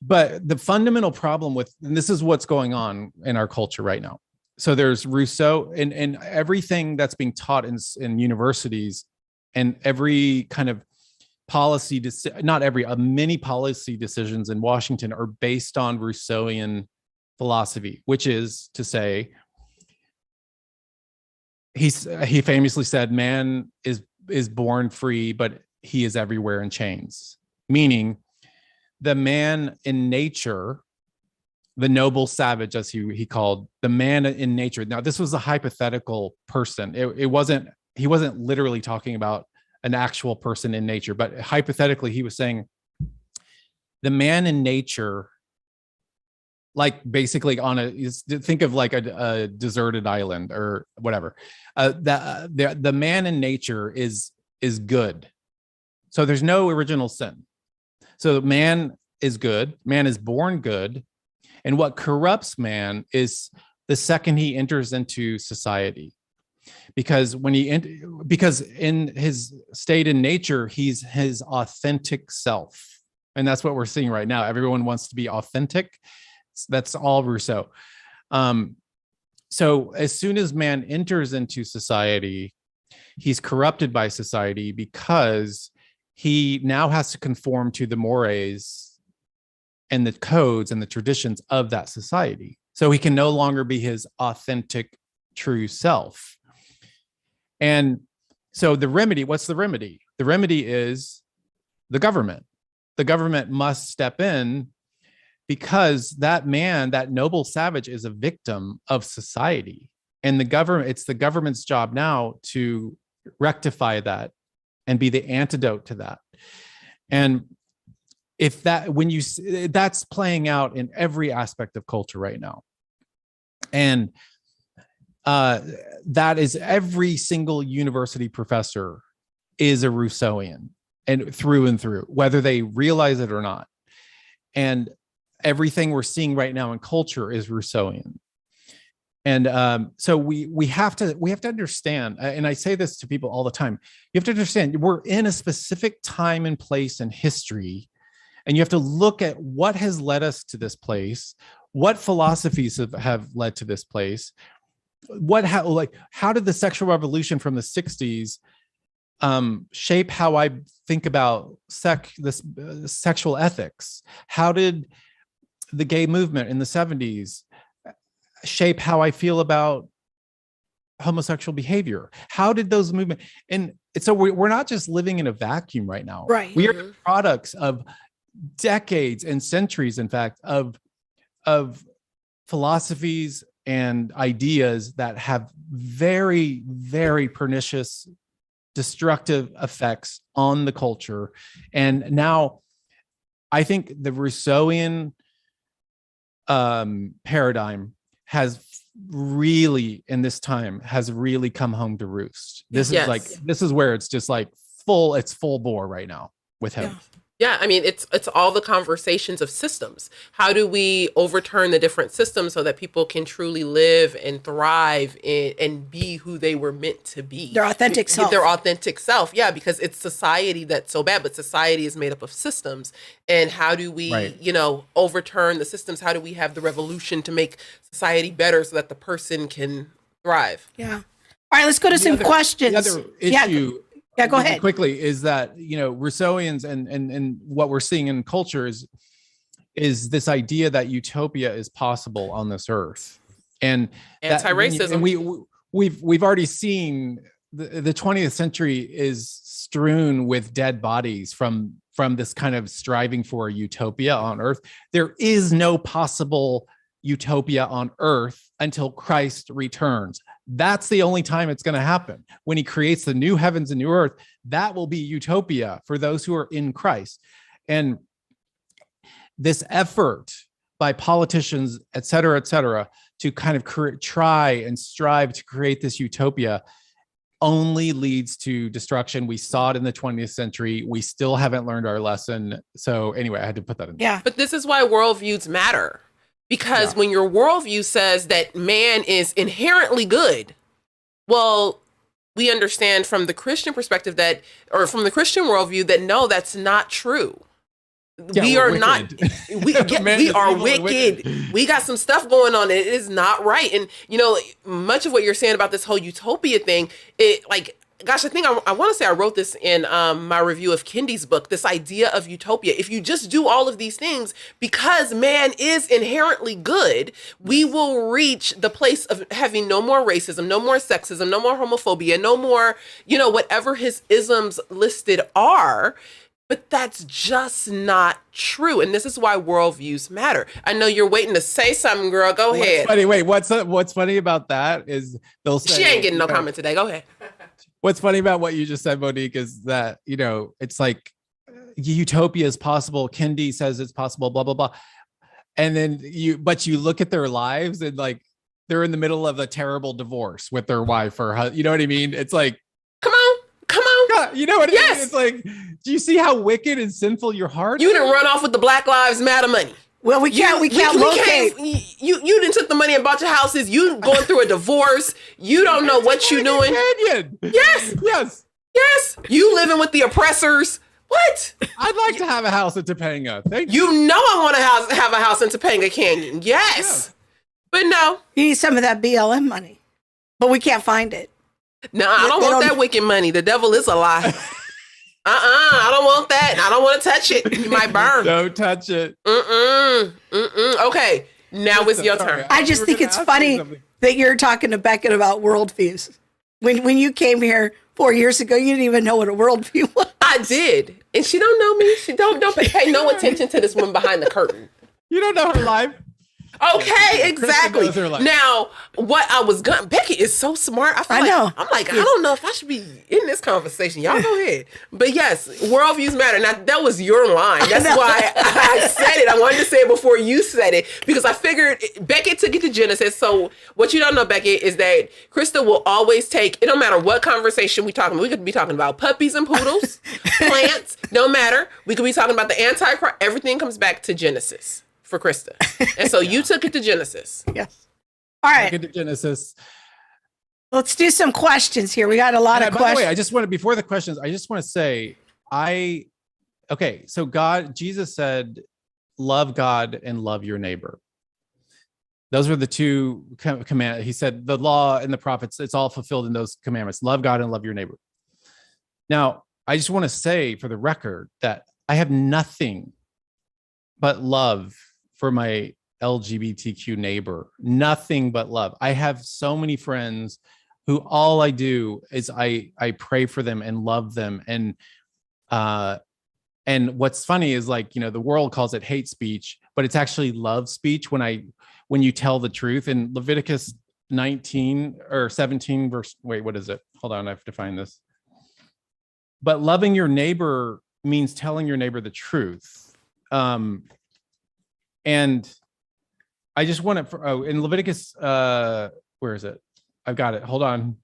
C: But the fundamental problem and this is what's going on in our culture right now. So there's Rousseau and everything that's being taught in universities, and every kind of policy, many policy decisions in Washington are based on Rousseauian philosophy, which is to say, he famously said, man is born free, but he is everywhere in chains. Meaning, the man in nature, the noble savage, as he called the man in nature. Now, this was a hypothetical person. He wasn't literally talking about an actual person in nature, but hypothetically, he was saying the man in nature, like basically think of like a deserted island or whatever. The man in nature is good. So there's no original sin. So man is good. Man is born good. And what corrupts man is the second he enters into society. Because in his state in nature, he's his authentic self. And that's what we're seeing right now. Everyone wants to be authentic. That's all Rousseau. So as soon as man enters into society, he's corrupted by society because he now has to conform to the mores and the codes and the traditions of that society. So he can no longer be his authentic, true self. And so what's the remedy? The remedy is the government. The government must step in, because that man, that noble savage, is a victim of society. And it's the government's job now to rectify that and be the antidote to that. And that's playing out in every aspect of culture right now. And that is every single university professor is a Rousseauian, and through, whether they realize it or not. And everything we're seeing right now in culture is Rousseauian. And so we have to understand, and I say this to people all the time, you have to understand we're in a specific time and place in history, and you have to look at what has led us to this place, what philosophies have led to this place, how did the sexual revolution from the 60s shape how I think about sexual ethics? How did the gay movement in the 70s shape how I feel about homosexual behavior? How did those movements? And so we're not just living in a vacuum right now.
B: Right.
C: We are products of decades and centuries, in fact, of philosophies and ideas that have very, very pernicious, destructive effects on the culture. And now I think the Rousseauian paradigm has really, in this time, has really come home to roost. This is where it's just like full bore right now with him.
A: Yeah, I mean, it's all the conversations of systems. How do we overturn the different systems so that people can truly live and thrive and be who they were meant to be?
B: Their authentic self.
A: Their authentic self. Yeah, because it's society that's so bad, but society is made up of systems. And how do we,
C: Right.
A: overturn the systems? How do we have the revolution to make society better so that the person can thrive?
B: Yeah. All right, let's go to some questions.
C: The other issue,
B: yeah, go ahead.
C: Quickly, is that Rousseauians and what we're seeing in culture is this idea that utopia is possible on this earth, and
A: Anti-racism.
C: And we've already seen the 20th century is strewn with dead bodies from this kind of striving for a utopia on earth. There is no possible utopia on earth until Christ returns. That's the only time it's going to happen. When he creates the new heavens and new earth, that will be utopia for those who are in Christ. And this effort by politicians, et cetera, to kind of try and strive to create this utopia only leads to destruction. We saw it in the 20th century. We still haven't learned our lesson. So anyway, I had to put that in.
B: Yeah.
A: But this is why worldviews matter. Because when your worldview says that man is inherently good, well, we understand from the Christian perspective or from the Christian worldview that no, that's not true.
C: Yeah,
A: we are
C: wicked.
A: not, we are wicked. We got some stuff going on. It is not right. And, much of what you're saying about this whole utopia thing, I think I want to say I wrote this in my review of Kendi's book, this idea of utopia. If you just do all of these things, because man is inherently good, we will reach the place of having no more racism, no more sexism, no more homophobia, no more, whatever his isms listed are. But that's just not true. And this is why worldviews matter. I know you're waiting to say something, girl. Go ahead.
C: Funny. Wait, what's funny about that is they'll say...
A: She ain't getting no comment today. Go ahead.
C: What's funny about what you just said, Monique, is that, it's like utopia is possible. Kendi says it's possible, blah, blah, blah. And then you look at their lives and like, they're in the middle of a terrible divorce with their wife or, you know what I mean? It's like,
A: come on.
C: You know what I mean? It's like, do you see how wicked and sinful your heart
A: You
C: is?
A: didn't run off with the Black Lives Matter money.
B: Well, we can't locate.
A: You didn't took the money and bought your houses. You going through a divorce. You don't know what you doing.
C: Canyon.
A: Yes. You living with the oppressors. What?
C: I'd like to have a house in Topanga. Thank you.
A: You know I want to have a house in Topanga Canyon. Yes. But no.
B: You need some of that BLM money, but we can't find it.
A: No, I don't want that wicked money. The devil is a lie. I don't want that. I don't want to touch it. You might burn.
C: Don't touch it.
A: Okay, now it's your turn.
B: I just think it's funny that you're talking to Beckett about worldviews. When you came here 4 years ago, you didn't even know what a worldview was.
A: I did, and she don't know me. She don't pay no attention to this one behind the curtain.
C: You don't know her life.
A: Okay, exactly. Now, what I was going, Beckett is so smart. I know. I'm like, I don't know if I should be in this conversation. Y'all go ahead. But yes, worldviews matter. Now, that was your line. That's why I said it. I wanted to say it before you said it because I figured Beckett took it to Genesis. So what you don't know, Beckett, is that Krista will always take, it don't matter what conversation we talking about. We could be talking about puppies and poodles, plants, no matter. We could be talking about the Antichrist. Everything comes back to Genesis. For Krista. And so you took it to Genesis.
B: Yes. All right.
C: Took it to Genesis.
B: Let's do some questions here. We got a lot of questions.
C: By the way, before the questions, I just want to say, so Jesus said, love God and love your neighbor. Those were the two commands. He said the law and the prophets, it's all fulfilled in those commandments. Love God and love your neighbor. Now, I just want to say for the record that I have nothing but love for my LGBTQ neighbor, nothing but love. I have so many friends who all I do is I pray for them and love them. And what's funny is the world calls it hate speech, but it's actually love speech when you tell the truth. In Leviticus 19 or 17 verse, wait, what is it? Hold on, I have to find this. But loving your neighbor means telling your neighbor the truth. And I just want to, in Leviticus, where is it? I've got it. Hold on.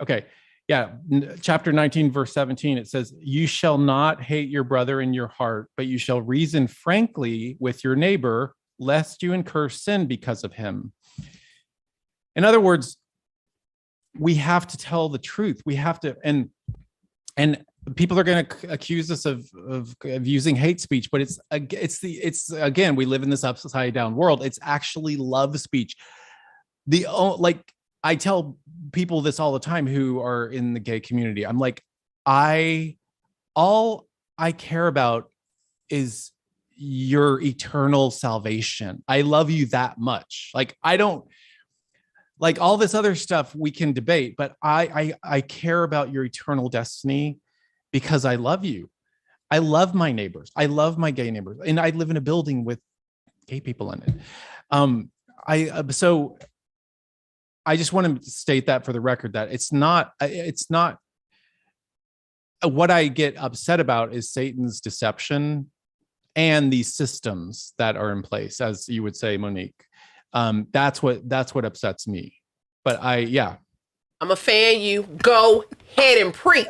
C: Okay. Chapter 19, verse 17, it says, you shall not hate your brother in your heart, but you shall reason frankly with your neighbor, lest you incur sin because of him. In other words, we have to tell the truth. We have to, and people are going to accuse us of using hate speech, but it's again, we live in this upside down world. It's actually love speech. I tell people this all the time who are in the gay community. I'm like, all I care about is your eternal salvation. I love you that much. Like, I don't like all this other stuff we can debate, but I care about your eternal destiny because I love you. I love my neighbors. I love my gay neighbors. And I live in a building with gay people in it. So I just want to state that for the record, that it's not what I get upset about is Satan's deception and these systems that are in place, as you would say, Monique. That's what upsets me. But
A: I'm a fan. You go ahead and preach.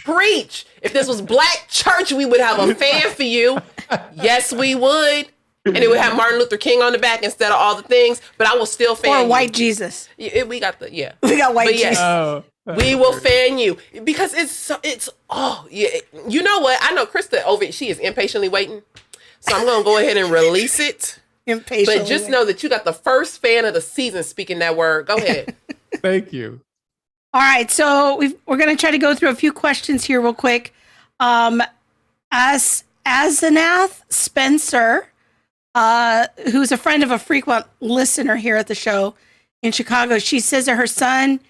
A: Preach. If this was Black church, we would have a fan for you. Yes, we would. And it would have Martin Luther King on the back instead of all the things, but I will still fan you.
B: Or white Jesus.
A: We got
B: We got white Jesus.
A: We will fan you because you know what? I know Krista she is impatiently waiting. So I'm going to go ahead and release it.
B: Impatiently.
A: But just know that you got the first fan of the season speaking that word. Go ahead.
C: Thank you.
B: All right. So we're going to try to go through a few questions here real quick. Azanath Spencer, who's a friend of a frequent listener here at the show in Chicago, she says that her son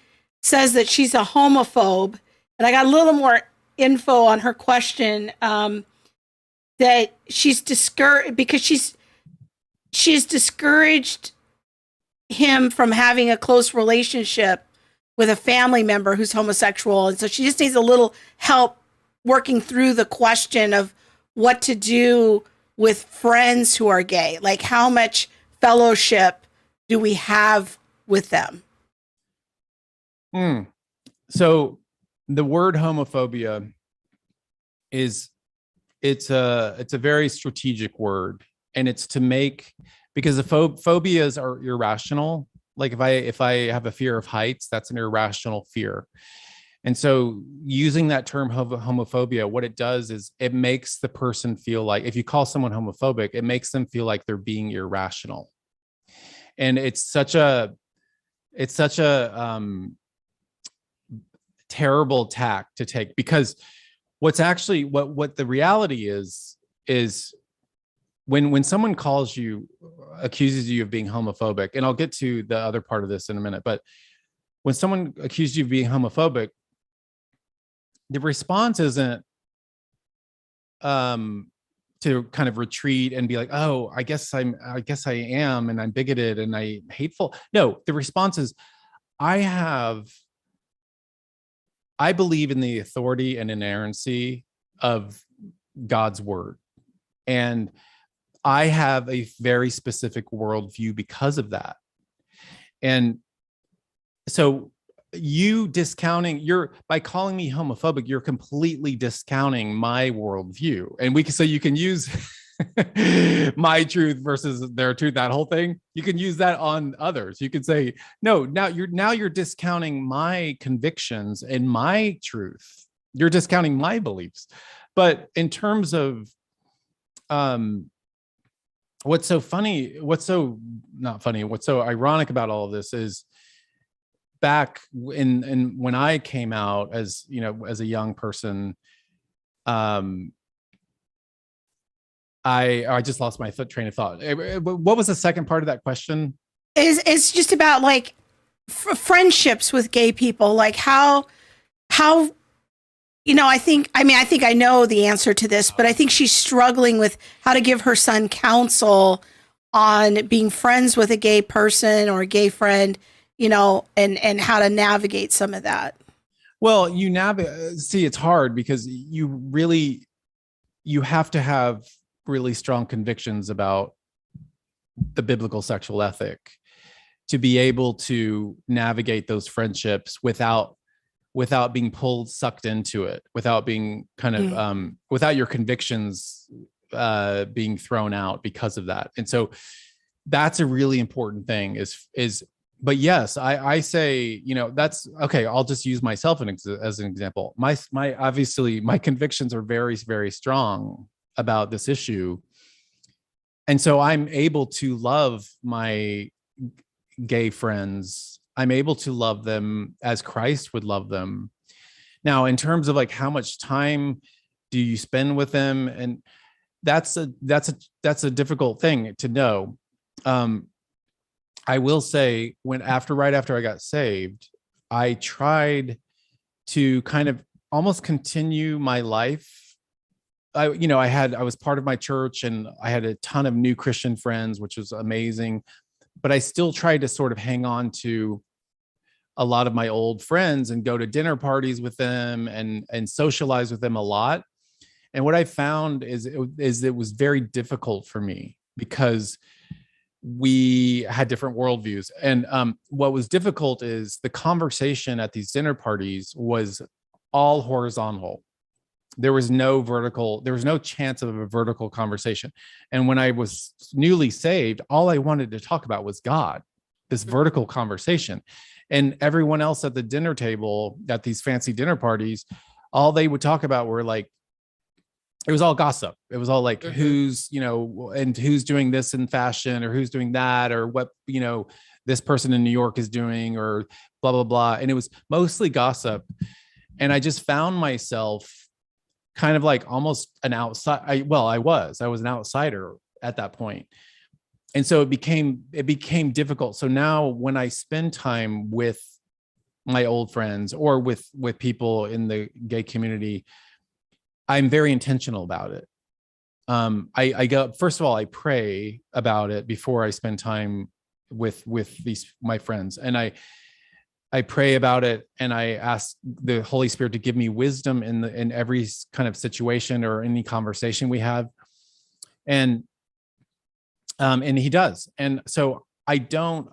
B: says that she's a homophobe. And I got a little more info on her question, that she's discouraged because she's discouraged him from having a close relationship with a family member who's homosexual. And so she just needs a little help working through the question of what to do with friends who are gay. Like, how much fellowship do we have with them?
C: So the word homophobia it's a very strategic word, and it's to make, because the phobias are irrational. Like if I have a fear of heights, that's an irrational fear. And so using that term homophobia, what it does is it makes the person feel like, if you call someone homophobic, it makes them feel like they're being irrational. And it's such a terrible tack to take, because what's actually what the reality is when someone accuses you of being homophobic, and I'll get to the other part of this in a minute, but when someone accuses you of being homophobic, the response isn't to kind of retreat and be like, oh, I guess I am, and I'm bigoted and I'm hateful. No, the response is, I believe in the authority and inerrancy of God's word. And I have a very specific worldview because of that. And so by calling me homophobic, you're completely discounting my worldview. And you can use my truth versus their truth, that whole thing. You can use that on others. You could say, no, now you're discounting my convictions and my truth. You're discounting my beliefs. But in terms of what's so ironic about all of this is, back when I came out as a young person, I just lost my train of thought. What was the second part of that question?
B: It's just about like friendships with gay people, like how I think I know the answer to this, but I think she's struggling with how to give her son counsel on being friends with a gay person or a gay friend, and how to navigate some of that.
C: Well, it's hard because you have to have really strong convictions about the biblical sexual ethic to be able to navigate those friendships without without being sucked into it, without being kind of, without your convictions being thrown out because of that. And so that's a really important thing but yes, I say, that's okay. I'll just use myself as an example. My obviously my convictions are very, very strong about this issue. And so I'm able to love my gay friends. I'm able to love them as Christ would love them. Now, in terms of like how much time do you spend with them, and that's a difficult thing to know. I will say right after I got saved, I tried to kind of almost continue my life. I was part of my church and I had a ton of new Christian friends, which was amazing, but I still tried to sort of hang on to a lot of my old friends and go to dinner parties with them and socialize with them a lot. And what I found is it was very difficult for me because we had different worldviews. And what was difficult is the conversation at these dinner parties was all horizontal. There was no chance of a vertical conversation. And when I was newly saved, all I wanted to talk about was God, this vertical conversation. And everyone else at the dinner table at these fancy dinner parties, all they would talk about were like, it was all gossip. It was all like who's, and who's doing this in fashion or who's doing that or what, this person in New York is doing or blah, blah, blah. And it was mostly gossip. And I just found myself kind of like almost an outside. I was an outsider at that point. And so it became difficult. So now when I spend time with my old friends or with people in the gay community, I'm very intentional about it. I go, first of all, I pray about it before I spend time with my friends. And I pray about it and I ask the Holy Spirit to give me wisdom in every kind of situation or any conversation we have. And he does. And so I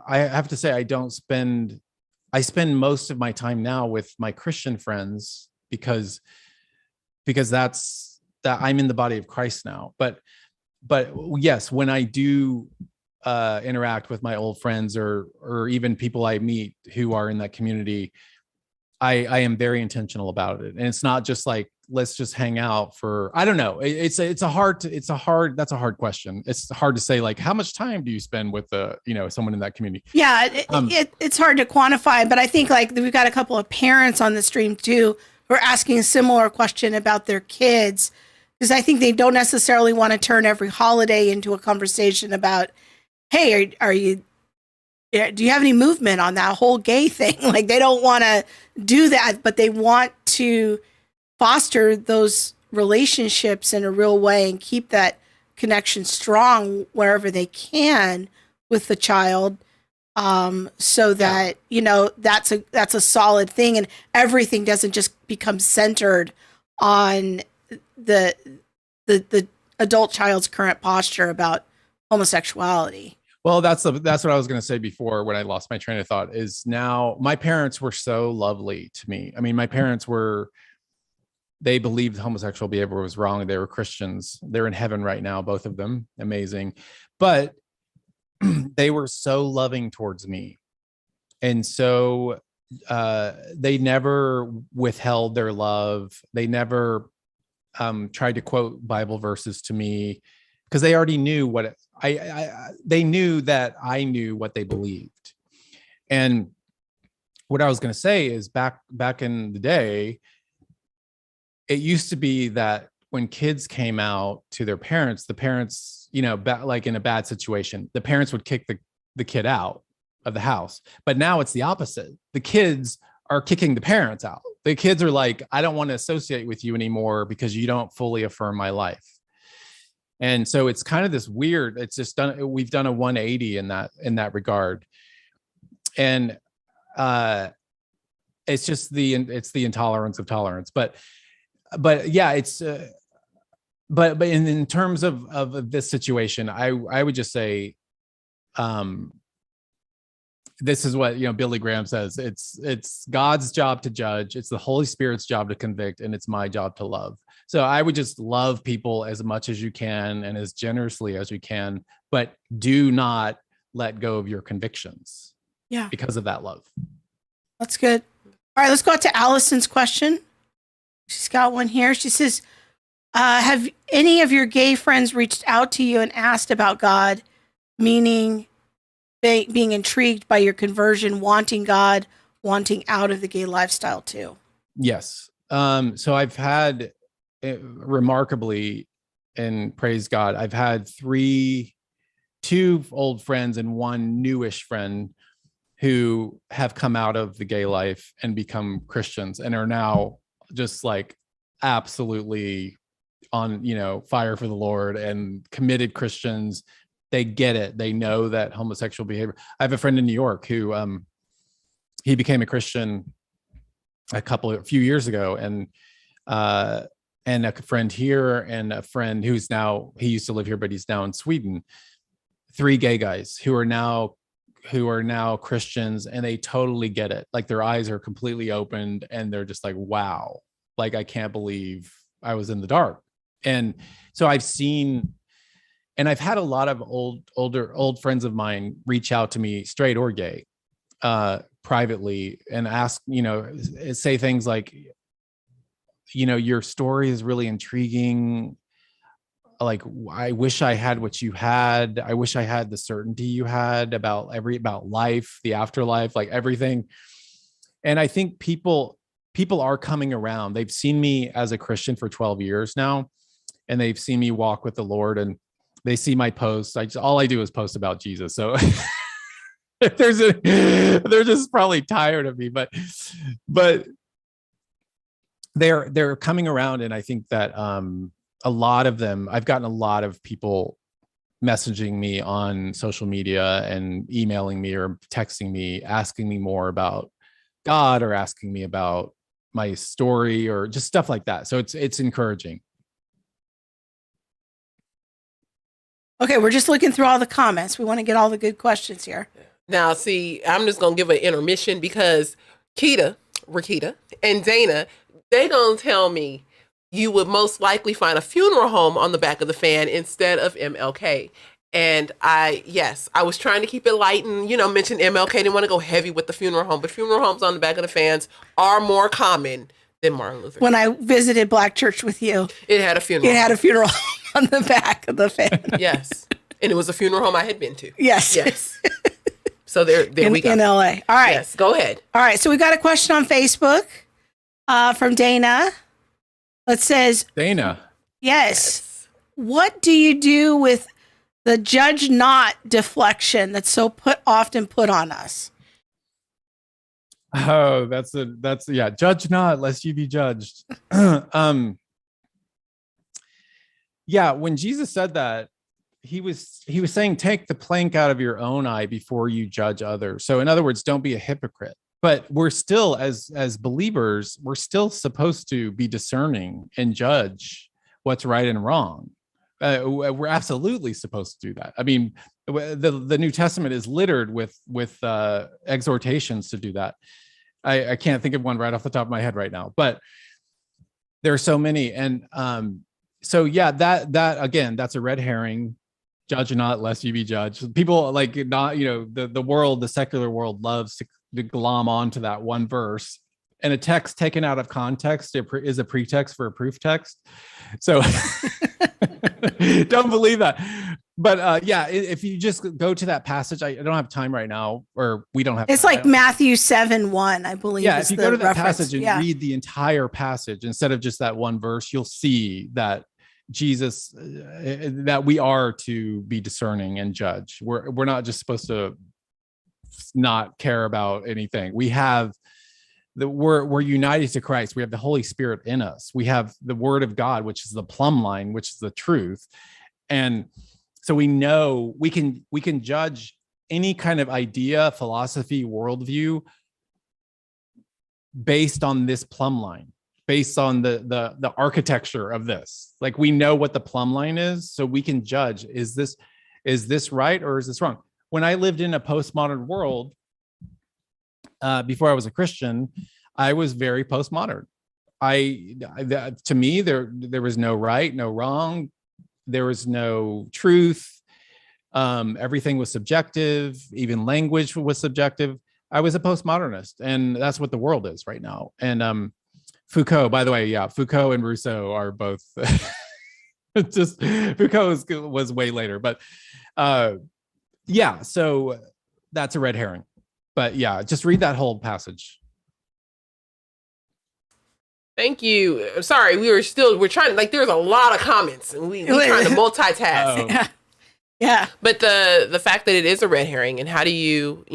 C: have to say, I spend most of my time now with my Christian friends because that's that I'm in the body of Christ now. But yes, when I do interact with my old friends or even people I meet who are in that community, I am very intentional about it. And it's not just like, let's just hang out for, I don't know. That's a hard question. It's hard to say like, how much time do you spend with someone in that community?
B: Yeah. It's hard to quantify, but I think like we've got a couple of parents on the stream too, who are asking a similar question about their kids. Because I think they don't necessarily want to turn every holiday into a conversation about, hey, do you have any movement on that whole gay thing? Like they don't want to do that, but they want to foster those relationships in a real way and keep that connection strong wherever they can with the child. So that, that's a solid thing and everything doesn't just become centered on the adult child's current posture about homosexuality.
C: Well, that's what I was going to say before when I lost my train of thought is now my parents were so lovely to me. I mean, my parents they believed homosexual behavior was wrong. They were Christians. They're in heaven right now, both of them. Amazing. But they were so loving towards me. And so they never withheld their love. They never tried to quote Bible verses to me because they already knew they knew that I knew what they believed. And what I was going to say is back in the day, it used to be that when kids came out to their parents, the parents, like in a bad situation, the parents would kick the kid out of the house. But now it's the opposite. The kids are kicking the parents out. The kids are like, I don't want to associate with you anymore because you don't fully affirm my life. And so it's kind of this weird, we've done a 180 in that regard. And it's just it's the intolerance of tolerance. But yeah, it's, but in terms of this situation, I would just say, this is what, Billy Graham says. It's God's job to judge. It's the Holy Spirit's job to convict, and it's my job to love. So I would just love people as much as you can and as generously as you can, but do not let go of your convictions.
B: Yeah.
C: Because of that love.
B: That's good. All right, let's go out to Allison's question. She's got one here. She says, have any of your gay friends reached out to you and asked about God, meaning being intrigued by your conversion, wanting God, wanting out of the gay lifestyle too?
C: Yes. So I've had remarkably, and praise God, I've had two old friends and one newish friend who have come out of the gay life and become Christians and are now just like absolutely on, fire for the Lord and committed Christians. They get it. They know that homosexual behavior. I have a friend in New York who he became a Christian a few years ago, and a friend here and a friend he used to live here, but he's now in Sweden. 3 gay guys who are now Christians, and they totally get it. Like their eyes are completely opened and they're just like, wow, like I can't believe I was in the dark. And so I've seen, and I've had a lot of old friends of mine reach out to me, straight or gay, privately, and ask, say things like, your story is really intriguing. Like, I wish I had what you had. I wish I had the certainty you had about life, the afterlife, like everything. And I think people are coming around. They've seen me as a Christian for 12 years now, and they've seen me walk with the Lord, and they see my posts. All I do is post about Jesus. So they're just probably tired of me, but they're coming around. And I think that, a lot of them, I've gotten a lot of people messaging me on social media and emailing me or texting me, asking me more about God or asking me about my story or just stuff like that. So it's encouraging.
B: Okay, we're just looking through all the comments. We want to get all the good questions here.
A: Now, see, I'm just going to give an intermission because Rakita, and Dana, they don't tell me you would most likely find a funeral home on the back of the fan instead of MLK. And I was trying to keep it light and, mention MLK. Didn't want to go heavy with the funeral home, but funeral homes on the back of the fans are more common than Martin Luther King.
B: When I visited Black Church with you,
A: it had a funeral home
B: on the back of the fan.
A: Yes. And it was a funeral home I had been to.
B: Yes.
A: So there we go.
B: In LA. All right.
A: Yes, go ahead.
B: All right. So we got a question on Facebook from Dana. It says,
C: Dana.
B: Yes. What do you do with the judge not deflection that's so often put on us?
C: Oh, that's judge not lest you be judged. When Jesus said that, he was saying, take the plank out of your own eye before you judge others. So in other words, don't be a hypocrite. But we're still, as believers, we're still supposed to be discerning and judge what's right and wrong. We're absolutely supposed to do that. I mean, the New Testament is littered with exhortations to do that. I can't think of one right off the top of my head right now, but there are so many. And that again, that's a red herring. Judge not lest you be judged. People like not, the secular world loves to glom onto that one verse, and a text taken out of context is a pretext for a proof text. So don't believe that. But if you just go to that passage, I don't have time right now, or we don't have.
B: It's
C: time.
B: like Matthew 7:1, I believe.
C: Yeah, if you go to that
B: reference.
C: passage and read the entire passage instead of just that one verse, you'll see that Jesus, that we are to be discerning and judge. We're not just supposed to not care about anything. We're united to Christ. We have the Holy Spirit in us. We have the Word of God, which is the plumb line, which is the truth. And so we know we can judge any kind of idea, philosophy, worldview based on this plumb line, based on the architecture of this. Like, we know what the plumb line is, so we can judge, is this right or is this wrong? When I lived in a postmodern world, before I was a Christian, I was very postmodern. To me, there was no right, no wrong. There was no truth. Everything was subjective. Even language was subjective. I was a postmodernist, and that's what the world is right now. And Foucault, by the way, yeah, Foucault and Rousseau are both just Foucault was way later, but yeah, so that's a red herring. But yeah, just read that whole passage.
A: Thank you. I'm sorry, we're trying, like, there's a lot of comments and we're trying to multitask.
B: Yeah.
A: But the fact that it is a red herring, and how do you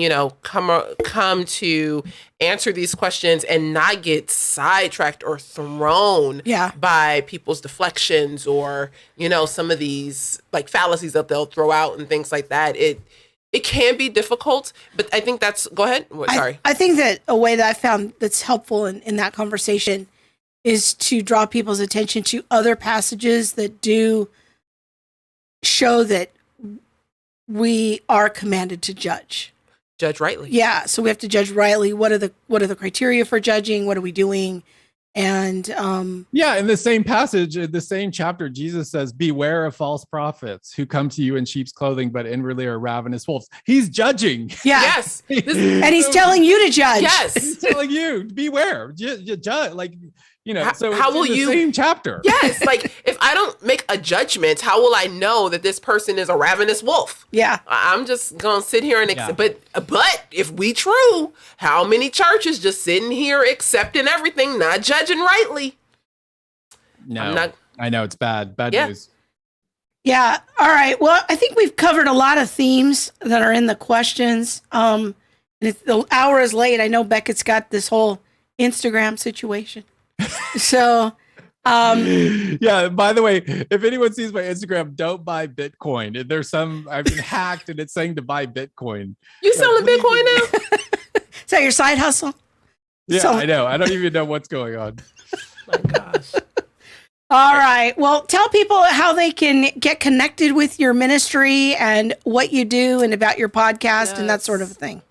A: come to answer these questions and not get sidetracked or thrown by people's deflections or, some of these like fallacies that they'll throw out and things like that. It can be difficult, but I think go ahead. Sorry.
B: I think that a way that I found that's helpful in that conversation is to draw people's attention to other passages that do show that we are commanded to judge
A: rightly.
B: Yeah. So we have to judge rightly. What are the criteria for judging? What are we doing? And
C: in the same passage, in the same chapter, Jesus says, beware of false prophets who come to you in sheep's clothing, but inwardly are ravenous wolves. He's judging.
B: Yeah.
A: Yes.
B: And he's telling you to judge.
A: Yes.
C: He's telling you, beware. Judge. Like, so
A: how will you,
C: same chapter.
A: Yes. Like, if I don't make a judgment, how will I know that this person is a ravenous wolf?
B: Yeah.
A: I'm just going to sit here and but if we true, how many churches just sitting here accepting everything, not judging rightly?
C: No, I know it's bad news.
B: Yeah. All right. Well, I think we've covered a lot of themes that are in the questions. And the hour is late. I know Beckett's got this whole Instagram situation. So,
C: yeah, by the way, if anyone sees my Instagram, don't buy Bitcoin. There's I've been hacked and it's saying to buy Bitcoin.
A: You selling Bitcoin now?
B: Is that your side hustle?
C: Yeah, I know. I don't even know what's going on.
A: My gosh.
B: All right. Well, tell people how they can get connected with your ministry and what you do and about your podcast and that sort of thing.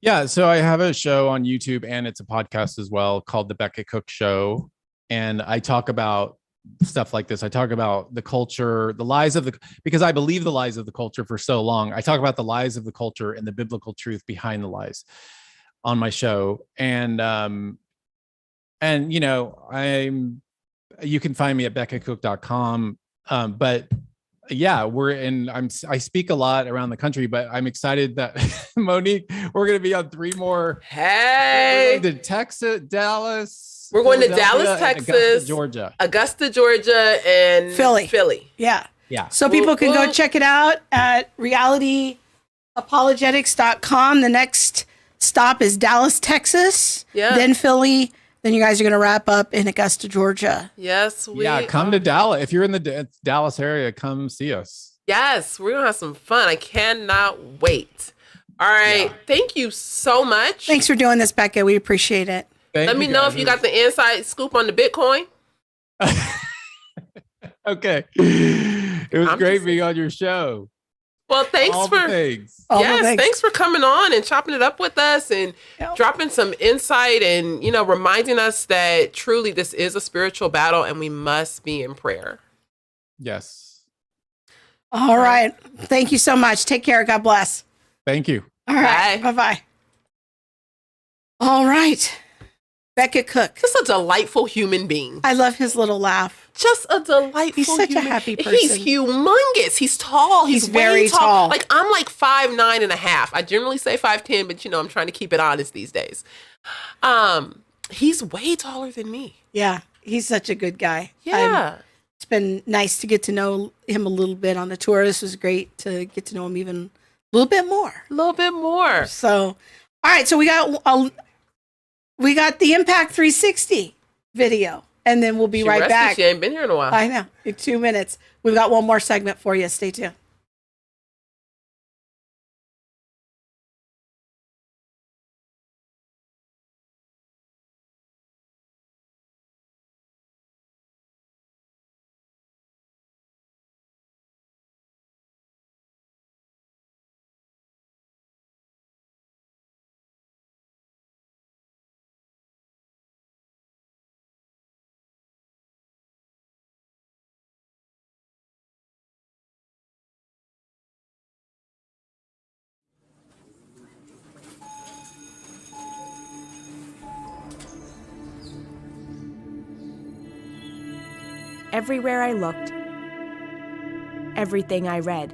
C: Yeah. So I have a show on YouTube and it's a podcast as well called The Becket Cook Show. And I talk about stuff like this. I talk about the culture, the lies because I believe the lies of the culture for so long. I talk about the lies of the culture and the biblical truth behind the lies on my show. And you can find me at becketcook.com. But yeah, I speak a lot around the country, but I'm excited that Monique, we're going to be on 3 more.
A: Hey,
C: to Texas, Dallas.
A: We're going to Dallas, Texas, Augusta, Georgia, and Philly.
B: Yeah. So people can go check it out at realityapologetics.com. The next stop is Dallas, Texas.
A: Yeah.
B: Then Philly. Then you guys are going to wrap up in Augusta, Georgia.
A: Yes.
C: Come to Dallas. If you're in the Dallas area, come see us.
A: Yes. We're going to have some fun. I cannot wait. All right. Yeah. Thank you so much.
B: Thanks for doing this, Beckett. We appreciate it.
A: Let me know if you got the inside scoop on the Bitcoin.
C: Okay. It was great being on your show.
A: Well, thanks thanks for coming on and chopping it up with us and dropping some insight and, reminding us that truly this is a spiritual battle and we must be in prayer.
C: Yes.
B: All right. Thank you so much. Take care. God bless.
C: Thank you.
B: All right. Bye-bye. All right. Becket Cook.
A: Just a delightful human being.
B: I love his little laugh.
A: Just a delightful
B: He's such a happy person.
A: He's humongous. He's tall. He's
B: very tall.
A: Like, I'm like 5'9.5". I generally say 5'10", but I'm trying to keep it honest these days. He's way taller than me.
B: Yeah. He's such a good guy.
A: Yeah.
B: It's been nice to get to know him a little bit on the tour. This was great to get to know him even a little bit more. So, all right. So we got the Impact 360 video. And then we'll be right back.
A: She ain't been here in a while.
B: I know. In 2 minutes. We've got one more segment for you. Stay tuned.
D: Everywhere I looked, everything I read,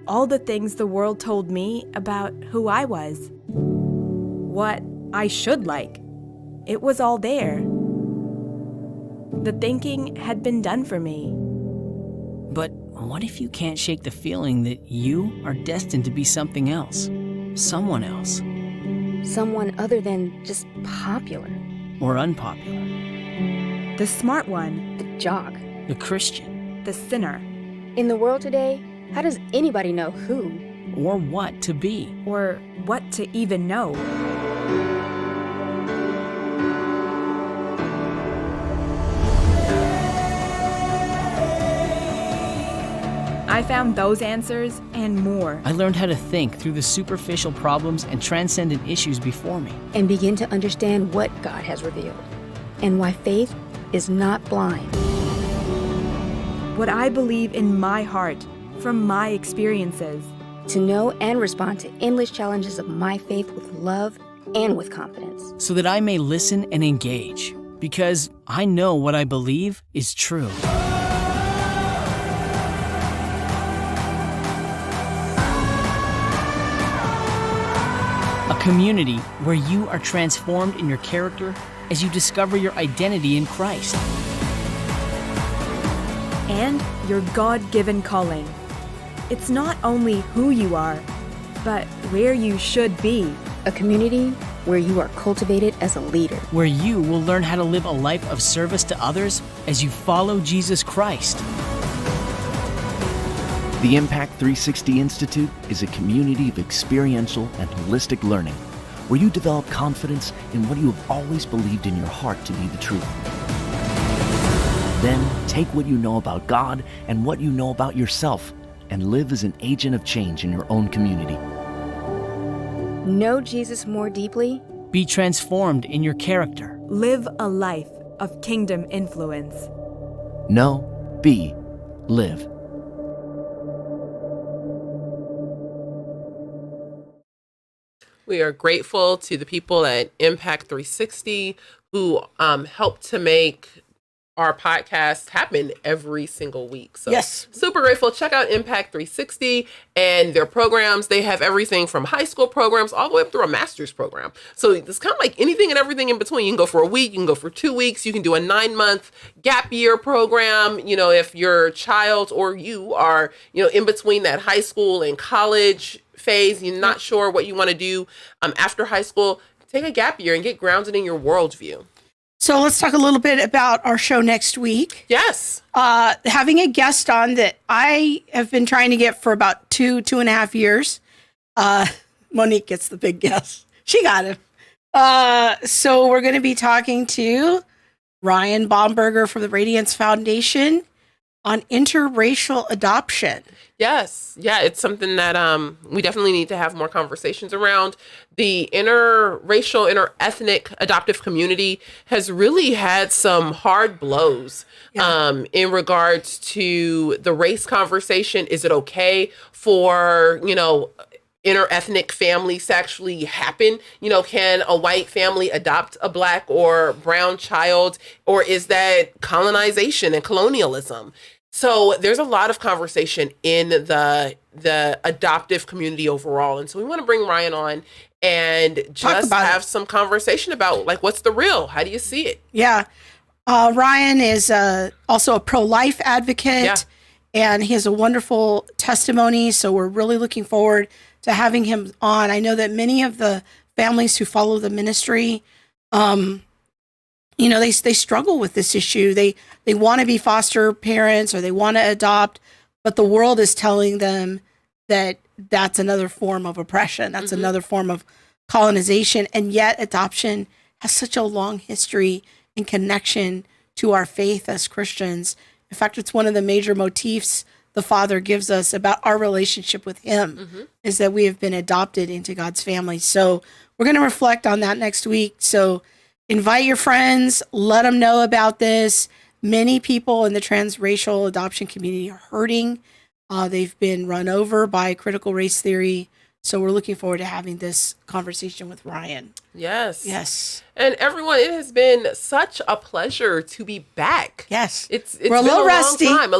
D: all the things the world told me about who I was, what I should like, it was all there. The thinking had been done for me.
E: But what if you can't shake the feeling that you are destined to be something else? Someone else?
F: Someone other than just popular.
E: Or unpopular?
D: The smart one,
F: The jock.
E: The Christian?
D: the sinner,
F: In the world today, how does anybody know who?
E: Or what to be?
D: or what to even know. I found those answers and more.
E: I learned how to think through the superficial problems and transcendent issues before me.
F: And begin to understand what God has revealed. And why faith is not blind.
D: What I believe in my heart from my experiences.
F: To know and respond to endless challenges of my faith with love and with confidence.
E: So that I may listen and engage. Because I know what I believe is true. A community where you are transformed in your character as you discover your identity in Christ.
D: And your God-given calling. It's not only who you are, but where you should be.
F: A community where you are cultivated as a leader.
E: Where you will learn how to live a life of service to others as you follow Jesus Christ.
G: The Impact 360 Institute is a community of experiential and holistic learning where you develop confidence in what you have always believed in your heart to be the truth. Then take what you know about God and what you know about yourself and live as an agent of change in your own community.
F: Know Jesus more deeply.
E: Be transformed in your character.
D: Live a life of kingdom influence.
G: Know, be, live.
A: We are grateful to the people at Impact 360 who help to make our podcast happen every single week. So
B: Yes.
A: super grateful. Check out Impact 360 and their programs. They have everything from high school programs all the way up through a master's program. So it's kind of like anything and everything in between. You can go for a week, you can go for 2 weeks, you can do a 9-month gap year program. You know, if your child or you are, you know, in between that high school and college phase, you're not sure what you want to do after high school, take a gap year and get grounded in your worldview.
B: So let's talk a little bit about our show next week.
A: Yes.
B: Having a guest on that I have been trying to get for about 2.5 years. Monique gets the big guess. She got him. So we're going to be talking to Ryan Baumberger from the Radiance Foundation on interracial adoption.
A: Yes. Yeah, it's something that we definitely need to have more conversations around. The interracial, interethnic adoptive community has really had some hard blows in regards to the race conversation. Is it okay for, you know, interethnic families to actually happen? You know, can a white family adopt a black or brown child, or is that colonization and colonialism? So there's a lot of conversation in the adoptive community overall. And so we want to bring Ryan on and just have some conversation about, like, what's the real? How do you see it?
B: Yeah. Ryan is also a pro-life advocate, and he has a wonderful testimony. So we're really looking forward to having him on. I know that many of the families who follow the ministry, you know, they struggle with this issue. They want to be foster parents or they want to adopt, but the world is telling them that that's another form of oppression. That's another form of colonization. And yet adoption has such a long history and connection to our faith as Christians. In fact, it's one of the major motifs the Father gives us about our relationship with him, is that we have been adopted into God's family. So we're going to reflect on that next week. So invite your friends, let them know about this. Many people in the transracial adoption community are hurting. They've been run over by critical race theory. So we're looking forward to having this conversation with Ryan.
A: Yes.
B: Yes.
A: And everyone, it has been such a pleasure to be back.
B: Yes.
A: It's
B: We're a
A: been
B: little
A: a
B: rusty.
A: long time.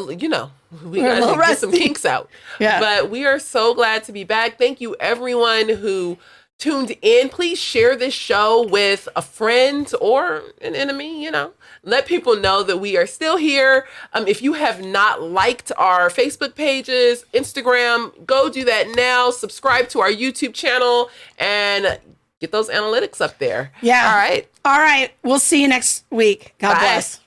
A: We
B: We're a
A: got
B: little
A: to get some
B: rusty.
A: kinks out.
B: Yeah.
A: But we are so glad to be back. Thank you, everyone who tuned in. Please share this show with a friend or an enemy, Let people know that we are still here. If you have not liked our Facebook pages, Instagram, go do that now. Subscribe to our YouTube channel and get those analytics up there.
B: Yeah.
A: All right.
B: All right. We'll see you next week. God
A: Bye.
B: bless.